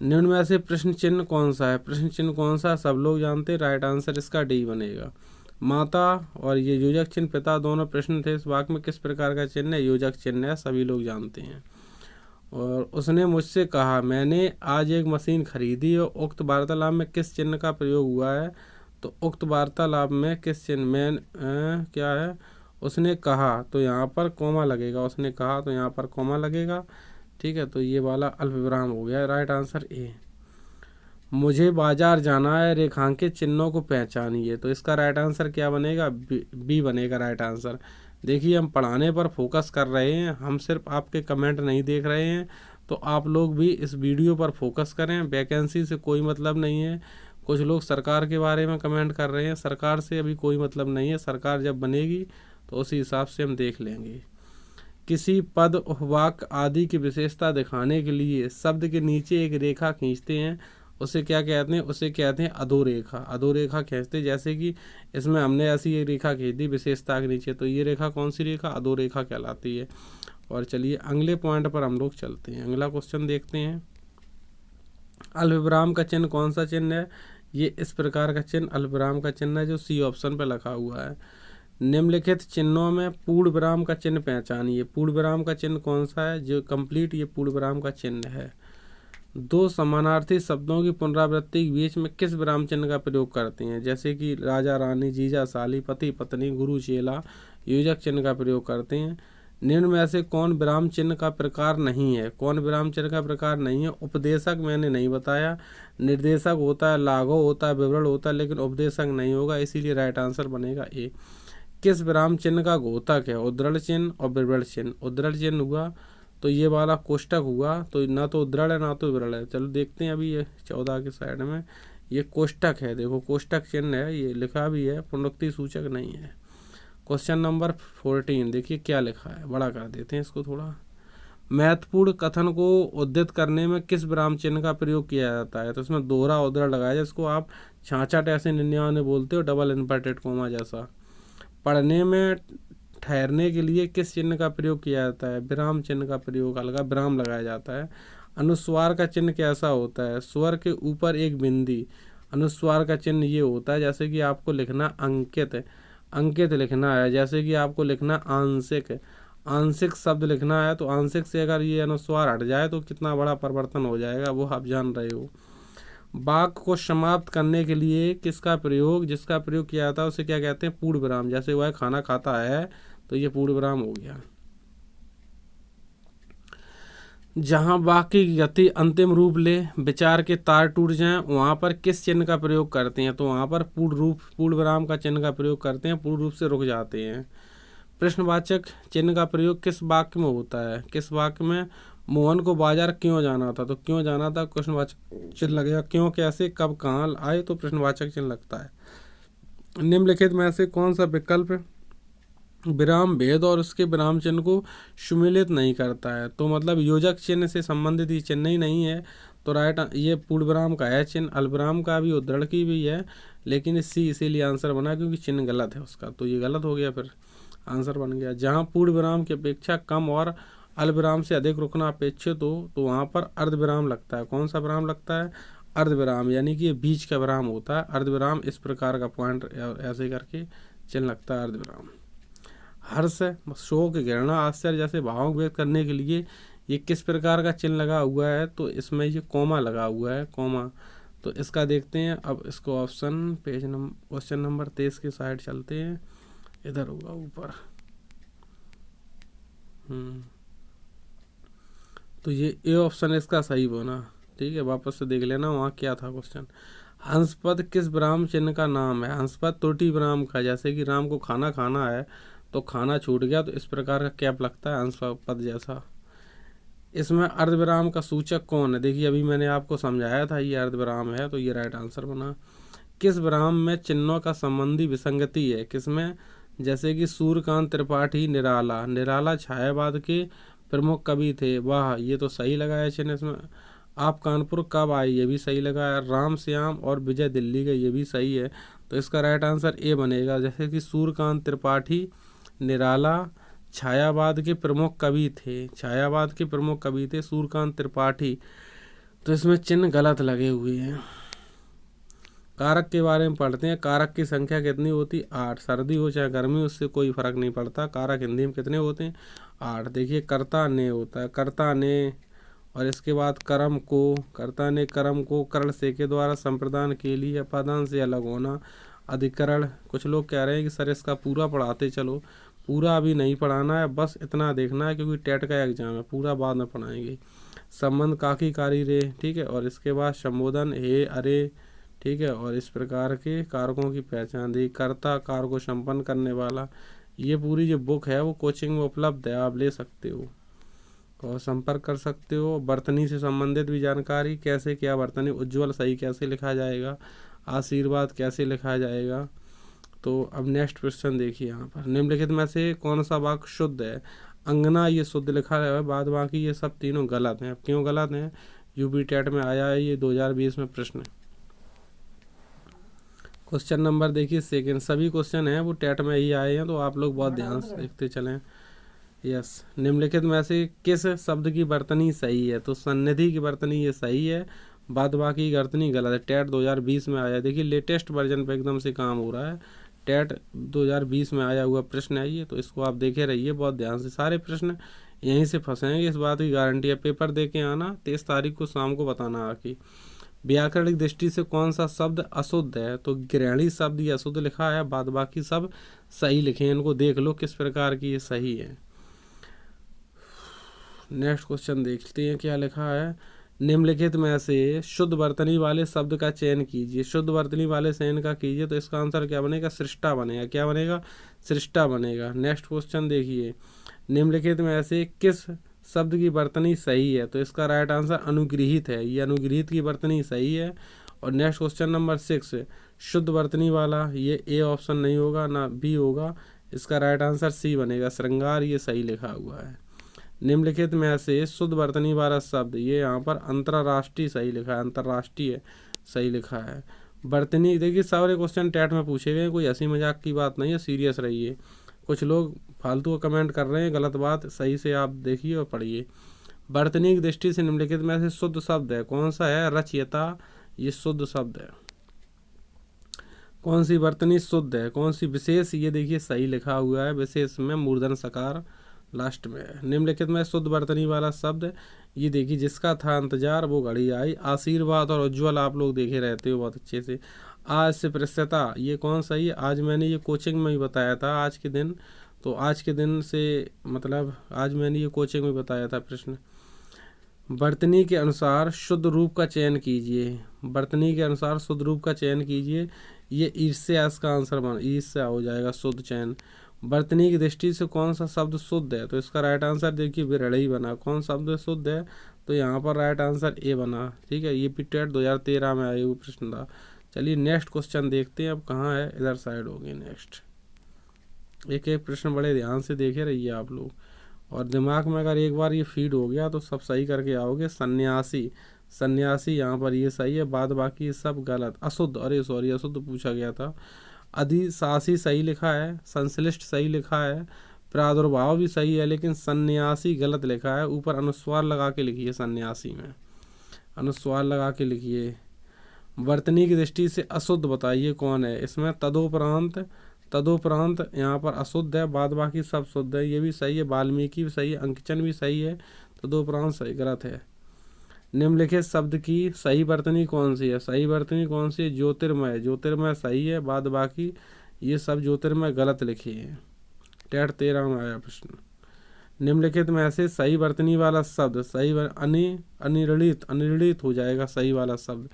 निम्न में से प्रश्न चिन्ह कौन सा है? प्रश्न चिन्ह कौन सा? सब लोग जानते हैं, राइट आंसर इसका डी बनेगा। माता और ये योजक चिन्ह, पिता दोनों प्रश्न थे। इस वाक्य में किस प्रकार का चिन्ह है? योजक चिन्ह है, सभी लोग जानते हैं। और उसने मुझसे कहा, मैंने आज एक मशीन खरीदी। और उक्त वार्तालाप में किस चिन्ह का प्रयोग हुआ है? तो उक्त वार्तालाप में किस चिन्ह में क्या है? उसने कहा, तो यहाँ पर कोमा लगेगा। उसने कहा तो यहाँ पर कोमा लगेगा। ठीक है, तो ये वाला अल्पविराम हो गया। Right answer A. मुझे बाजार जाना है, रेखांकित चिन्हों को पहचानिए। तो इसका राइट आंसर क्या बनेगा? बी बनेगा राइट आंसर। देखिए, हम पढ़ाने पर फोकस कर रहे हैं, हम सिर्फ आपके कमेंट नहीं देख रहे हैं। तो आप लोग भी इस वीडियो पर फोकस करें। वैकेंसी से कोई मतलब नहीं है। कुछ लोग सरकार के बारे में कमेंट कर रहे हैं, सरकार से अभी कोई मतलब नहीं है। सरकार जब बनेगी तो उसी हिसाब से हम देख लेंगे। किसी पद, वाक्य आदि की विशेषता दिखाने के लिए शब्द के नीचे एक रेखा खींचते हैं, उसे क्या कहते हैं? उसे कहते हैं अधोरेखा। अधोरेखा खींचते, जैसे कि इसमें हमने ऐसी एक रेखा खींच दी विशेषता के नीचे, तो ये रेखा कौन सी रेखा? अधोरेखा कहलाती है। और चलिए अगले पॉइंट पर हम लोग चलते हैं। अगला क्वेश्चन देखते हैं। अल्पविराम का चिन्ह कौन सा चिन्ह है? ये इस प्रकार का चिन्ह अल्पविराम का चिन्ह है, जो सी ऑप्शन पर लिखा हुआ है। निम्नलिखित चिन्हों में पूर्ण विराम का चिन्ह पहचानिए। पूर्ण विराम का चिन्ह कौन सा है? जो कंप्लीट ये पूर्ण विराम का चिन्ह है। दो समानार्थी शब्दों की पुनरावृत्ति के बीच में किस विराम चिन्ह का प्रयोग करते हैं? जैसे कि राजा रानी, जीजा साली, पति पत्नी, गुरु चेला, योजक चिन्ह का प्रयोग करते हैं। निम्न में से कौन विराम चिन्ह का प्रकार नहीं है? कौन विराम चिन्ह का प्रकार नहीं है? उपदेशक मैंने नहीं बताया। निर्देशक होता है, लाघव होता है, विवरण होता है, लेकिन उपदेशक नहीं होगा, इसीलिए राइट आंसर बनेगा ए। किस विराम चिन्ह का घोतक है? उद्धरण चिन्ह और विवरण चिन्ह। उद्धरण चिन्ह हुआ तो ये वाला कोष्टक हुआ, तो ना तो उद्धरण है ना तो विवरण है। चलो देखते हैं। अभी ये 14 के साइड में ये कोष्टक है। देखो कोष्टक चिन्ह है, ये लिखा भी है, पुनरुक्ति सूचक नहीं है। क्वेश्चन नंबर 14 देखिए क्या लिखा है, बड़ा कर देते हैं इसको थोड़ा। महत्वपूर्ण कथन को उद्धृत करने में किस विराम चिन्ह का प्रयोग किया जाता है? तो इसमें दोहरा उद्धरण लगाया, जिसको आप छाछठ ऐसे 99 बोलते हो, डबल इन्वर्टेड कोमा जैसा। पढ़ने में ठहरने के लिए किस चिन्ह का प्रयोग किया जाता है? विराम चिन्ह का प्रयोग, अलगा विराम लगाया जाता है। अनुस्वार का चिन्ह कैसा होता है? स्वर के ऊपर एक बिंदी। अनुस्वार का चिन्ह ये होता है, जैसे कि आपको लिखना अंकित, अंकित लिखना है। जैसे कि आपको लिखना आंशिक, आंशिक शब्द लिखना है, तो आंशिक से अगर ये अनुस्वार हट जाए तो कितना बड़ा परिवर्तन हो जाएगा, वो आप जान रहे हो। वाक्य को समाप्त करने के लिए किसका प्रयोग, जिसका प्रयोग किया जाता है, उसे क्या कहते हैं? पूर्ण विराम। जैसे वह खाना खाता है, तो ये पूर्ण विराम हो गया। जहां वाक्य की गति अंतिम रूप ले, विचार के तार टूट जाएं, वहां पर किस चिन्ह का प्रयोग करते हैं? तो वहां पर पूर्ण विराम का चिन्ह का प्रयोग करते हैं, पूर्ण रूप से रुक जाते हैं। प्रश्नवाचक चिन्ह का प्रयोग किस वाक्य में होता है? किस वाक्य में? मोहन को बाजार क्यों जाना था? तो क्यों जाना था प्रश्नवाचक चिन्ह लगेगा। क्यों, कैसे, कब, कहाँ आए, तो प्रश्नवाचक चिन्ह लगता है। निम्नलिखित में से कौन सा विकल्प विराम भेद और उसके विराम चिन्ह को सुमेलित नहीं करता है? तो मतलब योजक चिन्ह से संबंधित ये चिन्ह ही नहीं है, तो राइट ये पूर्ण विराम का है चिन्ह। अल्पविराम का भी, उद्धरण की भी है, लेकिन सी इसीलिए आंसर बना क्योंकि चिन्ह गलत है उसका, तो ये गलत हो गया, फिर आंसर बन गया। जहाँ पूर्ण विराम की अपेक्षा कम और अल्पविराम से अधिक रुकना अपेक्षित हो, तो वहाँ पर अर्धविराम लगता है। कौन सा विराम लगता है? अर्धविराम, यानी कि ये बीच का विराम होता है अर्धविराम। इस प्रकार का पॉइंट ऐसे करके चिन्ह लगता है अर्धविराम। हर्ष, शोक, घृणा, आश्चर्य जैसे भावों को व्यक्त करने के लिए ये किस प्रकार का चिन्ह लगा हुआ है? तो इसमें ये कोमा लगा हुआ है, कोमा। तो इसका देखते हैं अब इसको option, page number, question number 23 के साइड चलते हैं, इधर होगा ऊपर। तो ये ए ऑप्शन इसका सही बना। ठीक है, वापस से देख लेना वहाँ क्या था क्वेश्चन। हंसपद किस विराम चिन्ह का नाम है? हंसपद त्रुटि विराम का, जैसे कि राम को खाना खाना है तो खाना छूट गया, तो इस प्रकार का कैप लगता है हंसपद जैसा। इसमें अर्धविराम का सूचक कौन है? देखिए अभी मैंने आपको समझाया था ये अर्धविराम है, तो ये राइट आंसर बना। किस विराम में चिन्हों का संबंधी विसंगति है? किसमें? जैसे कि सूर्यकांत त्रिपाठी निराला, निराला छायावाद के प्रमुख कवि थे, वाह ये तो सही लगाया चिन्ह इसमें। आप कानपुर कब आए, ये भी सही लगाया। राम श्याम और विजय दिल्ली गए, ये भी सही है, तो इसका राइट आंसर ए बनेगा। जैसे कि सूर्यकांत त्रिपाठी निराला छायावाद के प्रमुख कवि थे, छायावाद के प्रमुख कवि थे सूर्यकांत त्रिपाठी, तो इसमें चिन्ह गलत लगे हुए हैं। कारक के बारे में पढ़ते हैं। कारक की संख्या कितनी होती? 8। सर्दी हो चाहे गर्मी, उससे कोई फर्क नहीं पड़ता। कारक हिंदी में कितने होते हैं? 8। देखिए कर्ता ने होता है, कर्ता ने, और इसके बाद कर्म को, कर्ता ने कर्म को करण से के द्वारा संप्रदान के लिए पदांश से अलग होना। अधिकरण, कुछ लोग कह रहे हैं कि सर इसका पूरा पढ़ाते चलो। पूरा अभी नहीं पढ़ाना है, बस इतना देखना है क्योंकि टेट का एग्जाम है, पूरा बाद में पढ़ाएंगे। संबंध काकी कारी रे, ठीक है, और इसके बाद संबोधन हे अरे, ठीक है, और इस प्रकार के कारकों की पहचान दी। कर्ता, कार्य को संपन्न करने वाला। ये पूरी जो बुक है वो कोचिंग में उपलब्ध है, आप ले सकते हो और संपर्क कर सकते हो। बर्तनी से संबंधित भी जानकारी, कैसे क्या बर्तनी, उज्ज्वल सही कैसे लिखा जाएगा, आशीर्वाद कैसे लिखा जाएगा। तो अब नेक्स्ट क्वेश्चन देखिए यहाँ पर, निम्नलिखित में से कौन सा वाक्य शुद्ध है? अंगना ये शुद्ध लिखा है, बाद बाकी ये सब तीनों गलत हैं। अब क्यों गलत हैं? यूपी टेट में आया है ये 2020 में प्रश्न। क्वेश्चन नंबर देखिए सेकंड, सभी क्वेश्चन हैं वो टेट में ही आए हैं, तो आप लोग बहुत ध्यान से देखते चलें। यस, निम्नलिखित में से किस शब्द की वर्तनी सही है? तो सन्निधि की वर्तनी ये सही है, बाद बाकी की वर्तनी गलत है। टेट 2020 में आया, देखिए लेटेस्ट वर्जन पे एकदम से काम हो रहा है। टेट 2020 में आया हुआ प्रश्न है ये, तो इसको आप देखे रहिए बहुत ध्यान से। सारे प्रश्न यहीं से फंसेंगे, इस बात की गारंटी है। पेपर दे के आना, 23 तारीख को शाम को बताना आके। व्याकरणिक दृष्टि से कौन सा शब्द अशुद्ध है? तो गृहिणी शब्द ये अशुद्ध लिखा है, बाद बाकी सब सही लिखे हैं। इनको देख लो किस प्रकार की ये सही है। नेक्स्ट क्वेश्चन देखते हैं क्या लिखा है। निम्नलिखित में से शुद्ध वर्तनी वाले शब्द का चयन कीजिए। शुद्ध वर्तनी वाले चयन का कीजिए, तो इसका आंसर क्या बनेगा? सृष्टा बनेगा। क्या बनेगा? सृष्टा बनेगा। नेक्स्ट क्वेश्चन देखिए, निम्नलिखित में से किस शब्द की वर्तनी सही है? तो इसका राइट आंसर अनुगृहित है, ये अनुगृहित की वर्तनी सही है। और नेक्स्ट क्वेश्चन नंबर 6, शुद्ध वर्तनी वाला, ये ए ऑप्शन नहीं होगा ना बी होगा, इसका राइट आंसर सी बनेगा, श्रृंगार, ये सही लिखा हुआ है। निम्नलिखित में से शुद्ध वर्तनी वाला शब्द, ये यहाँ पर अंतर्राष्ट्रीय सही लिखा है, अंतर्राष्ट्रीय सही लिखा है। वर्तनी, देखिए सारे क्वेश्चन टेट में पूछे गए, कोई हंसी मजाक की बात नहीं है, सीरियस रहिए। कुछ लोग फालतू का कमेंट कर रहे हैं, गलत बात, सही से आप देखिए और पढ़िए। वर्तनी की दृष्टि से निम्नलिखित में से शुद्ध शब्द है, कौन सा है? रचयिता, ये शुद्ध शब्द है। कौन सी वर्तनी शुद्ध है? कौन सी विशेष? ये देखिए सही लिखा हुआ है, विशेष में मूर्धन सकार लास्ट में है। निम्नलिखित में शुद्ध वर्तनी वाला शब्द, ये देखिए जिसका था इंतजार वो घड़ी आई। आशीर्वाद और उज्ज्वल आप लोग देखे रहते हो बहुत अच्छे से। आज से प्रस्तुता, ये कौन सा? ये आज मैंने ये कोचिंग में ही बताया था आज के दिन, तो आज के दिन से मतलब आज मैंने ये कोचिंग में बताया था प्रश्न। वर्तनी के अनुसार शुद्ध रूप का चयन कीजिए। वर्तनी के अनुसार शुद्ध रूप का चयन कीजिए, ये ईर्ष्या इसका आंसर बन, ईर्ष्या हो जाएगा शुद्ध चयन। वर्तनी की दृष्टि से कौन सा शब्द शुद्ध है? तो इसका राइट आंसर देखिए विरड़ी बना। कौन शब्द शुद्ध है? तो यहाँ पर राइट आंसर ए बना, ठीक है। ये टेट 2013 में आया हुआ प्रश्न था। चलिए नेक्स्ट क्वेश्चन देखते हैं, अब कहाँ है, इधर साइड होगी। नेक्स्ट एक एक प्रश्न बड़े ध्यान से देखे रहिए आप लोग, और दिमाग में अगर एक बार ये फीड हो गया तो सब सही करके आओगे। सन्यासी, सन्यासी यहाँ पर ये सही है, बाद बाकी सब गलत। अशुद्ध, अरे सॉरी अशुद्ध पूछा गया था। अधिशासी सही लिखा है, संश्लिष्ट सही लिखा है, प्रादुर्भाव भी सही है, लेकिन सन्यासी गलत लिखा है। ऊपर अनुस्वार लगा के लिखिए, सन्यासी में अनुस्वार लगा के लिखिए। वर्तनी की दृष्टि से अशुद्ध बताइए कौन है? इसमें तदोपरांत, तदोपरांत यहाँ पर अशुद्ध है, बाद बाकी सब शुद्ध है, ये भी सही है। वाल्मीकि भी सही है, अंकिचन भी सही है, तदोपरांत सही गलत है। निम्नलिखित शब्द की सही वर्तनी कौन सी है? सही वर्तनी कौन सी है? ज्योतिर्मय, ज्योतिर्मय सही है, बाद बाकी ये सब ज्योतिर्मय गलत लिखे हैं। टेट 13 में आया प्रश्न। निम्नलिखित में से सही वर्तनी वाला शब्द, सही अनिर्णित, अनिर्णित हो जाएगा सही वाला शब्द।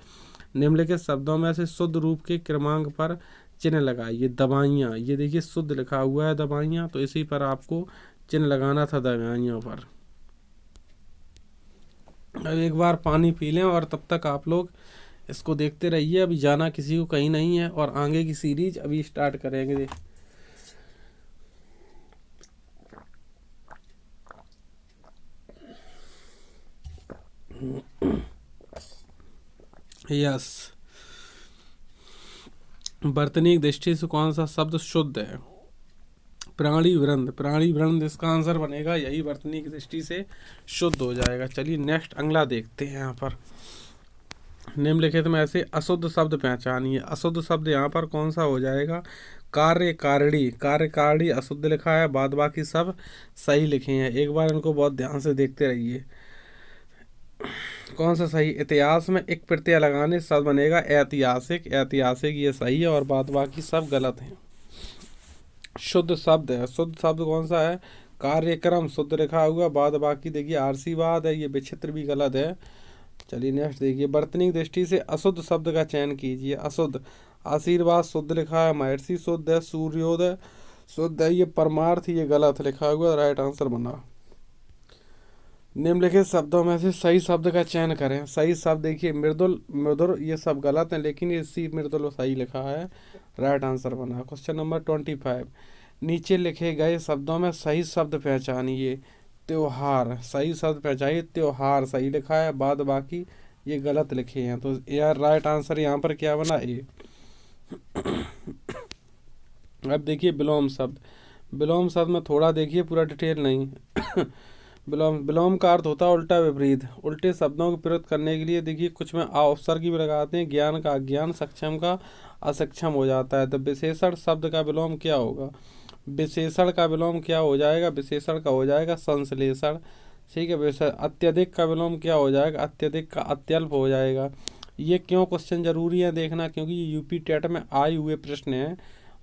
निम्नलिखित शब्दों में से शुद्ध रूप के क्रमांक पर चिन्ह लगाइए। दवाइयाँ, ये देखिए शुद्ध लिखा हुआ है दवाइयाँ, तो इसी पर आपको चिन्ह लगाना था दवाइयों पर। अब एक बार पानी पी लें और तब तक आप लोग इसको देखते रहिए। अभी जाना किसी को कहीं नहीं है, और आगे की सीरीज अभी स्टार्ट करेंगे। यस, वर्तनी की दृष्टि से कौन सा शब्द शुद्ध है? प्राणी वृंद, प्राणी वृंद इसका आंसर बनेगा, यही वर्तनी की दृष्टि से शुद्ध हो जाएगा। चलिए नेक्स्ट अगला देखते हैं। यहाँ पर निम्नलिखित में ऐसे अशुद्ध शब्द पहचानिए। अशुद्ध शब्द यहाँ पर कौन सा हो जाएगा? कार्यकारिणी। कार्यकारिणी अशुद्ध लिखा है, बाद बाकी सब सही लिखे हैं। एक बार इनको बहुत ध्यान से देखते रहिए। कौन सा सही? इतिहास में एक प्रत्यय लगाने शब्द बनेगा ऐतिहासिक। ऐतिहासिक ये सही है और बाद बाकी सब गलत हैं। शुद्ध शब्द है। शुद्ध शब्द कौन सा है? कार्यक्रम शुद्ध लिखा हुआ, बाद बाकी देखिए आरसीवाद है, ये विचित्र भी गलत है। चलिए नेक्स्ट देखिए। वर्तनी की दृष्टि से अशुद्ध शब्द का चयन कीजिए। अशुद्ध, आशीर्वाद शुद्ध लिखा है, महर्षि शुद्ध है, सूर्योदय शुद्ध है, ये परमार्थ ये गलत लिखा हुआ, राइट आंसर बना। निम्नलिखित शब्दों में से सही शब्द का चयन करें। सही शब्द देखिए मृदुल, मधुर, ये सब गलत है, लेकिन ये सी मृदुल सही लिखा है, राइट आंसर बना। Question number 25। नीचे लिखे गए शब्दों में सही शब्द पहचानिए। त्योहार, सही शब्द पहचानिए, त्योहार सही लिखा है, बाद बाकी ये गलत लिखे हैं। तो यार राइट आंसर यहाँ पर क्या बना? ए। अब देखिए विलोम शब्द। विलोम शब्द में थोड़ा देखिए, पूरा डिटेल नहीं। विलोम का अर्थ होता है उल्टा विपरीत। उल्टे शब्दों को प्रयुक्त करने के लिए देखिए कुछ में अवसर की भी लगाते हैं, ज्ञान का अज्ञान, सक्षम का असक्षम हो जाता है। तो विशेषण शब्द का विलोम क्या होगा? विशेषण का विलोम क्या हो जाएगा? विशेषण का हो जाएगा संश्लेषण। ठीक है। अत्यधिक का विलोम क्या हो जाएगा? अत्यधिक का अत्यल्प हो जाएगा। ये क्यों क्वेश्चन जरूरी है देखना? क्योंकि ये यूपी टेट में आए हुए प्रश्न हैं,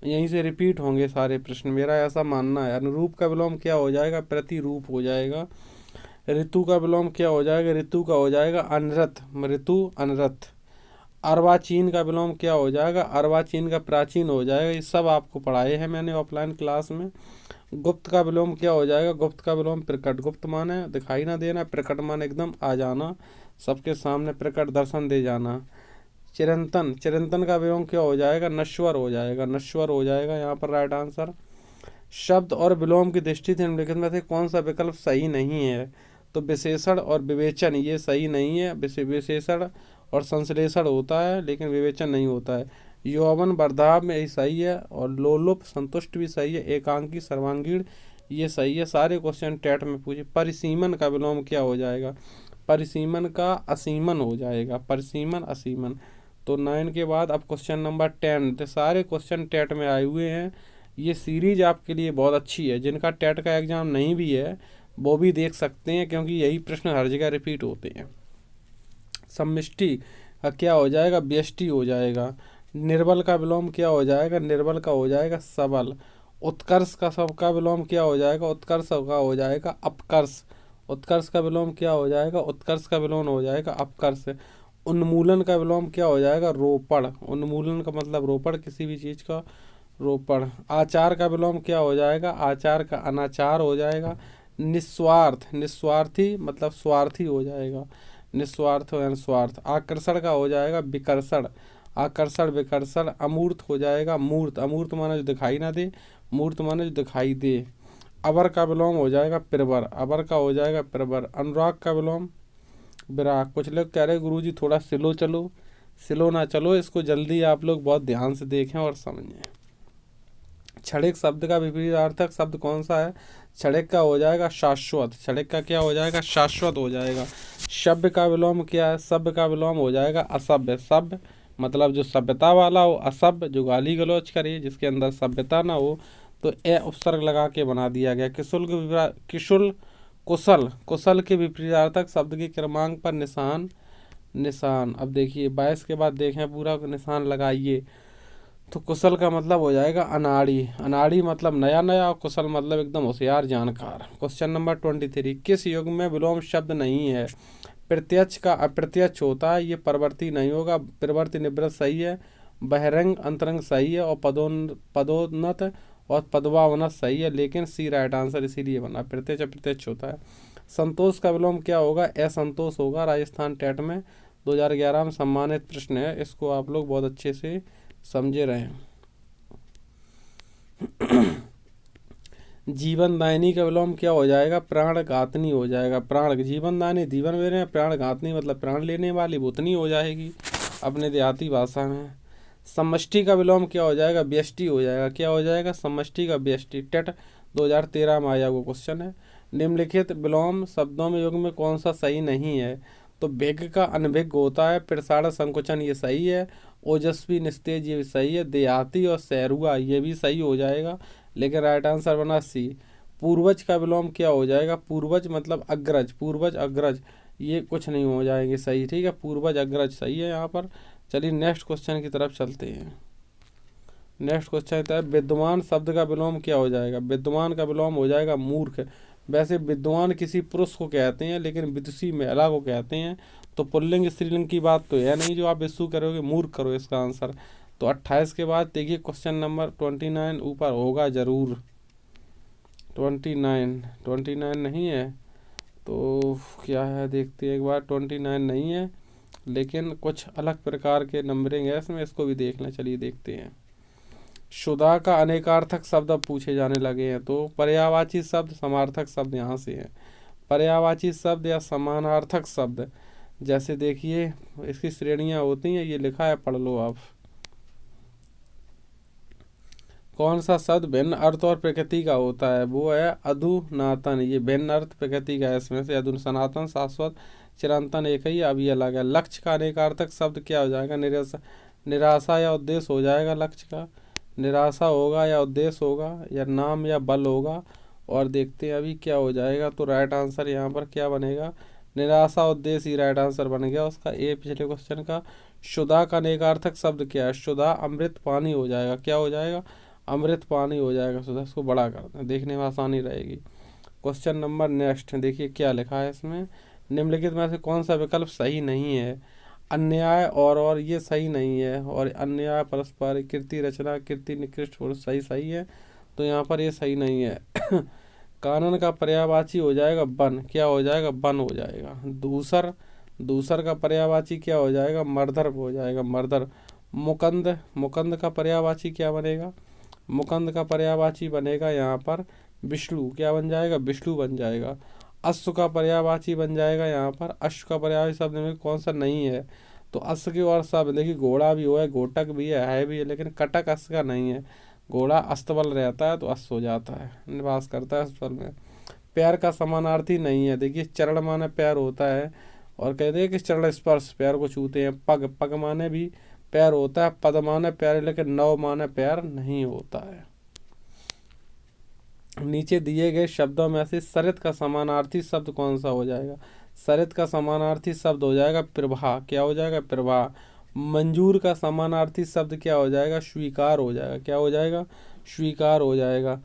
यहीं से रिपीट होंगे सारे प्रश्न, मेरा ऐसा मानना है। अनुरूप का विलोम क्या हो जाएगा? प्रतिरूप हो जाएगा। ऋतु का विलोम क्या हो जाएगा? ऋतु का हो जाएगा अनरत, ऋतु अनरत। अर्वाचीन का विलोम क्या हो जाएगा? अर्वाचीन का प्राचीन हो जाएगा। ये सब आपको पढ़ाए हैं मैंने ऑफलाइन क्लास में। गुप्त का विलोम क्या हो जाएगा? गुप्त का विलोम प्रकट। गुप्त माने दिखाई ना देना, प्रकट माने एकदम आ जाना, सबके सामने प्रकट दर्शन दे जाना। चिरंतन, चिरंतन का विलोम क्या हो जाएगा? नश्वर हो जाएगा, नश्वर हो जाएगा यहाँ पर राइट आंसर। शब्द और विलोम की दृष्टि से निम्नलिखित में से कौन सा विकल्प सही नहीं है? तो विशेषण और विवेचन ये सही नहीं है। विशेषण और संश्लेषण होता है लेकिन विवेचन नहीं होता है। यौवन वर्धाव में यही सही है, और लोलुप संतुष्ट भी सही है, एकांकी सर्वांगीण ये सही है। सारे क्वेश्चन टेट में पूछे। परिसीमन का विलोम क्या हो जाएगा? परिसीमन का असीमन हो जाएगा, परिसीमन असीमन। तो 9 के बाद अब क्वेश्चन नंबर 10। तो सारे क्वेश्चन टेट में आए हुए हैं। ये सीरीज आपके लिए बहुत अच्छी है। जिनका टेट का एग्जाम नहीं भी है वो भी देख सकते हैं, क्योंकि यही प्रश्न हर जगह रिपीट होते हैं। समष्टि का क्या हो जाएगा? व्यष्टि हो जाएगा। निर्बल का विलोम क्या हो जाएगा? निर्बल का हो जाएगा सबल। उत्कर्ष का सबका विलोम क्या हो जाएगा? उत्कर्ष का हो जाएगा अपकर्ष। उत्कर्ष का विलोम क्या हो जाएगा? उत्कर्ष का विलोम हो जाएगा अपकर्ष। उन्मूलन का विलोम क्या हो जाएगा? रोपण। उन्मूलन का मतलब रोपण, किसी भी चीज का रोपण। आचार का विलोम क्या हो जाएगा? आचार का अनाचार हो जाएगा। निस्वार्थ, निस्वार्थी मतलब स्वार्थी हो जाएगा, निस्वार्थ हो स्वार्थ। आकर्षण का हो जाएगा विकर्षण, आकर्षण विकर्षण। अमूर्त हो जाएगा मूर्त, अमूर्त माने जो दिखाई ना दे, मूर्त माने जो दिखाई दे। अबर का विलोम हो जाएगा प्रवर, अबर का हो जाएगा प्रवर। अनुराग का विलोम विराग। कुछ लोग कह रहे गुरुजी थोड़ा स्लो चलो, स्लो ना चलो, इसको जल्दी आप लोग बहुत ध्यान से देखें और समझें। क्षणिक शब्द का विपरीतार्थक शब्द कौन सा है? क्षणिक का हो जाएगा शाश्वत। क्षणिक का क्या हो जाएगा? शाश्वत हो जाएगा। सभ्य का विलोम क्या है? सभ्य का विलोम हो जाएगा असभ्य। सभ्य मतलब जो सभ्यता वाला हो, असभ्य जो गाली गलौज करे, जिसके अंदर सभ्यता ना हो, तो ए उपसर्ग लगा के बना दिया गया। किशुल कुशल, कुशल के विपरीतार्थक शब्द के क्रमांक पर निशान, निशान। अब देखिए 22 के बाद देखें पूरा निशान लगाइए। तो कुशल का मतलब हो जाएगा अनाड़ी, अनाड़ी मतलब नया नया, और कुशल मतलब एकदम होशियार जानकार। Question number 23। किस युग में विलोम शब्द नहीं है? प्रत्यक्ष का अप्रत्यक्ष होता है, ये परवर्ती नहीं होगा। प्रवर्ती निवृत्त सही है, बहिरंग अंतरंग सही है, और पदोन्नत और पदवावनत सही है, लेकिन सी राइट आंसर इसीलिए बना, प्रत्यक्ष अप्रत्यक्ष होता है। संतोष का विलोम क्या होगा? असंतोष होगा। राजस्थान टेट में 2011 में सम्मानित प्रश्न है, इसको आप लोग बहुत अच्छे से समझे रहे। जीवन दायिनी का विलोम क्या हो जाएगा? प्राण घातनी हो जाएगा। प्राण, जीवन दायिनी जीवन ले रहे हैं, प्राण घातनी मतलब प्राण लेने वाली भूतनी हो जाएगी अपने देहाती भाषा में। समष्टि का विलोम क्या हो जाएगा? व्यष्टि हो जाएगा। क्या हो जाएगा? समष्टि का व्यष्टि। टेट 2013 में आया वो क्वेश्चन है। निम्नलिखित विलोम शब्दों में युग में कौन सा सही नहीं है? तो भिग का अनभिज्ञ होता है। प्रसारण संकुचन ये सही है। ओजस्वी निस्तेज ये भी सही है। देहाती और सैरुआ ये भी सही हो जाएगा, लेकिन राइट आंसर बना सी। पूर्वज का विलोम क्या हो जाएगा? पूर्वज मतलब अग्रज, पूर्वज अग्रज ये कुछ नहीं हो जाएंगे सही, ठीक है। पूर्वज अग्रज सही है यहाँ पर। चलिए नेक्स्ट क्वेश्चन की तरफ चलते हैं। नेक्स्ट क्वेश्चन है विद्वान शब्द का विलोम क्या हो जाएगा? विद्वान का विलोम हो जाएगा मूर्ख। वैसे विद्वान किसी पुरुष को कहते हैं, लेकिन विदुषी महिला को कहते हैं। तो पुल्लिंग स्त्रीलिंग की बात तो है नहीं जो आप इशू करोगे, मूर्ख करो इसका आंसर। तो 28 के बाद देखिए क्वेश्चन नंबर 29 ऊपर होगा जरूर। 29 नहीं है तो क्या है देखते हैं एक बार। 29 नहीं है, लेकिन कुछ अलग प्रकार के नंबरिंग है इसमें, इसको भी देख लें। चलिए देखते हैं। शुदा का अनेकार्थक शब्द अब पूछे जाने लगे हैं। तो पर्यायवाची शब्द, समार्थक शब्द यहाँ से है। पर्यायवाची शब्द या समानार्थक शब्द, जैसे देखिए इसकी श्रेणियाँ होती हैं, ये लिखा है पढ़ लो आप। कौन सा शब्द भिन्न अर्थ और प्रकृति का होता है? वो है अधुनातन। ये भिन्न अर्थ प्रकृति का है इसमें से। अधुन सनातन, शाश्वत, चिरंतन एक ही, अभी अलग है। लक्ष्य का अनेकार्थक शब्द क्या हो जाएगा? निराशा या उद्देश्य हो जाएगा। लक्ष्य का निराशा होगा या उद्देश्य होगा, या नाम या बल होगा। और देखते हैं अभी क्या हो जाएगा। तो राइट आंसर यहाँ पर क्या बनेगा? निराशा उद्देश्य ही राइट आंसर बन गया उसका, ए पिछले क्वेश्चन का। शुदा का अनेकार्थक शब्द क्या है? शुदा अमृत पानी हो जाएगा। क्या हो जाएगा? अमृत पानी हो जाएगा। शुदा, इसको बड़ा करते हैं, देखने में आसानी रहेगी। क्वेश्चन नंबर नेक्स्ट देखिए क्या लिखा है इसमें। निम्नलिखित में से कौन सा विकल्प सही नहीं है? अन्याय और ये सही नहीं है। और अन्याय परस्पर, कीर्ति रचना, कीर्ति निकृष्ट पुरुष सही है। तो यहाँ पर ये सही नहीं है। कानन का पर्यायवाची हो जाएगा बन। क्या हो जाएगा? बन हो जाएगा। दूसर का पर्यायवाची क्या हो जाएगा? मर्दर हो जाएगा, मर्दर। मुकंद का पर्यायवाची क्या बनेगा? मुकंद का पर्यायवाची बनेगा यहाँ पर विष्णु। क्या बन जाएगा? विष्णु बन जाएगा। अश्व का पर्यायवाची बन जाएगा यहाँ पर। अश्व का पर्यायवाची शब्द में कौन सा नहीं है? तो अश्व के और शब्द देखिए, घोड़ा भी है, घोटक भी है भी है, लेकिन कटक अश्व का नहीं है। घोड़ा अस्तबल रहता है तो अश्व हो जाता है, निवास करता है अस्तबल में। पैर का समानार्थी नहीं है। देखिए चरण माने पैर होता है, और कहते हैं कि चरण स्पर्श, पैर को छूते हैं। पग माने भी पैर होता है। पद माने पैर, लेकिन नव माने पैर नहीं होता है। नीचे दिए गए शब्दों में से सरित का समानार्थी शब्द कौन सा हो जाएगा? सरित का समानार्थी शब्द हो जाएगा प्रभा। क्या हो जाएगा? प्रभा। मंजूर का समानार्थी शब्द क्या हो जाएगा? स्वीकार हो जाएगा। क्या हो जाएगा? स्वीकार हो जाएगा।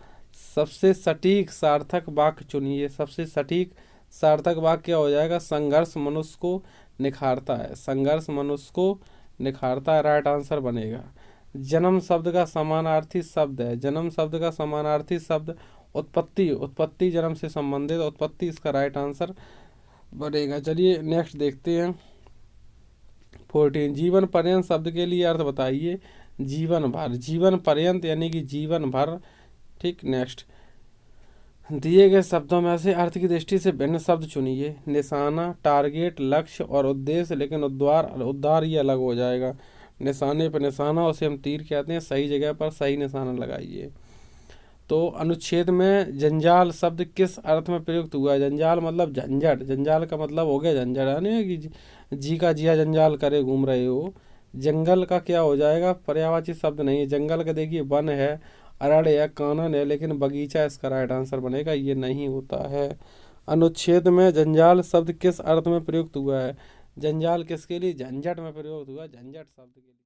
सबसे सटीक सार्थक वाक्य चुनिए। सबसे सटीक सार्थक वाक्य क्या हो जाएगा? संघर्ष मनुष्य को निखारता है। संघर्ष मनुष्य को निखारता है, राइट आंसर बनेगा। जन्म शब्द का समानार्थी शब्द है। जन्म शब्द का समानार्थी शब्द उत्पत्ति। उत्पत्ति जन्म से संबंधित, उत्पत्ति इसका राइट आंसर बनेगा। चलिए नेक्स्ट देखते हैं। 14 जीवन पर्यंत शब्द के लिए अर्थ बताइए। जीवन भर, जीवन पर्यंत यानी कि जीवन भर, ठीक। नेक्स्ट दिए गए शब्दों में से अर्थ की दृष्टि से भिन्न शब्द चुनिए। निशाना, टारगेट, लक्ष्य और उद्देश्य, लेकिन उद्धार ये अलग हो जाएगा। निशाने पर निशाना, उसे हम तीर कहते हैं, सही जगह पर सही निशाना लगाइए। तो अनुच्छेद में जंजाल शब्द किस अर्थ में प्रयुक्त हुआ है? जंजाल मतलब झंझट। जंजाल का मतलब हो गया झंझट, यानी कि जी का जिया जंजाल करे घूम रहे हो। जंगल का क्या हो जाएगा? पर्यायवाची शब्द नहीं है। जंगल का देखिए वन है, अरण्य है, कानन है, लेकिन बगीचा इसका राइट आंसर बनेगा, ये नहीं होता है। अनुच्छेद में जंजाल शब्द किस अर्थ में प्रयुक्त हुआ है? जंजाल किसके लिए? झंझट में प्रयुक्त हुआ, झंझट शब्द के लिए।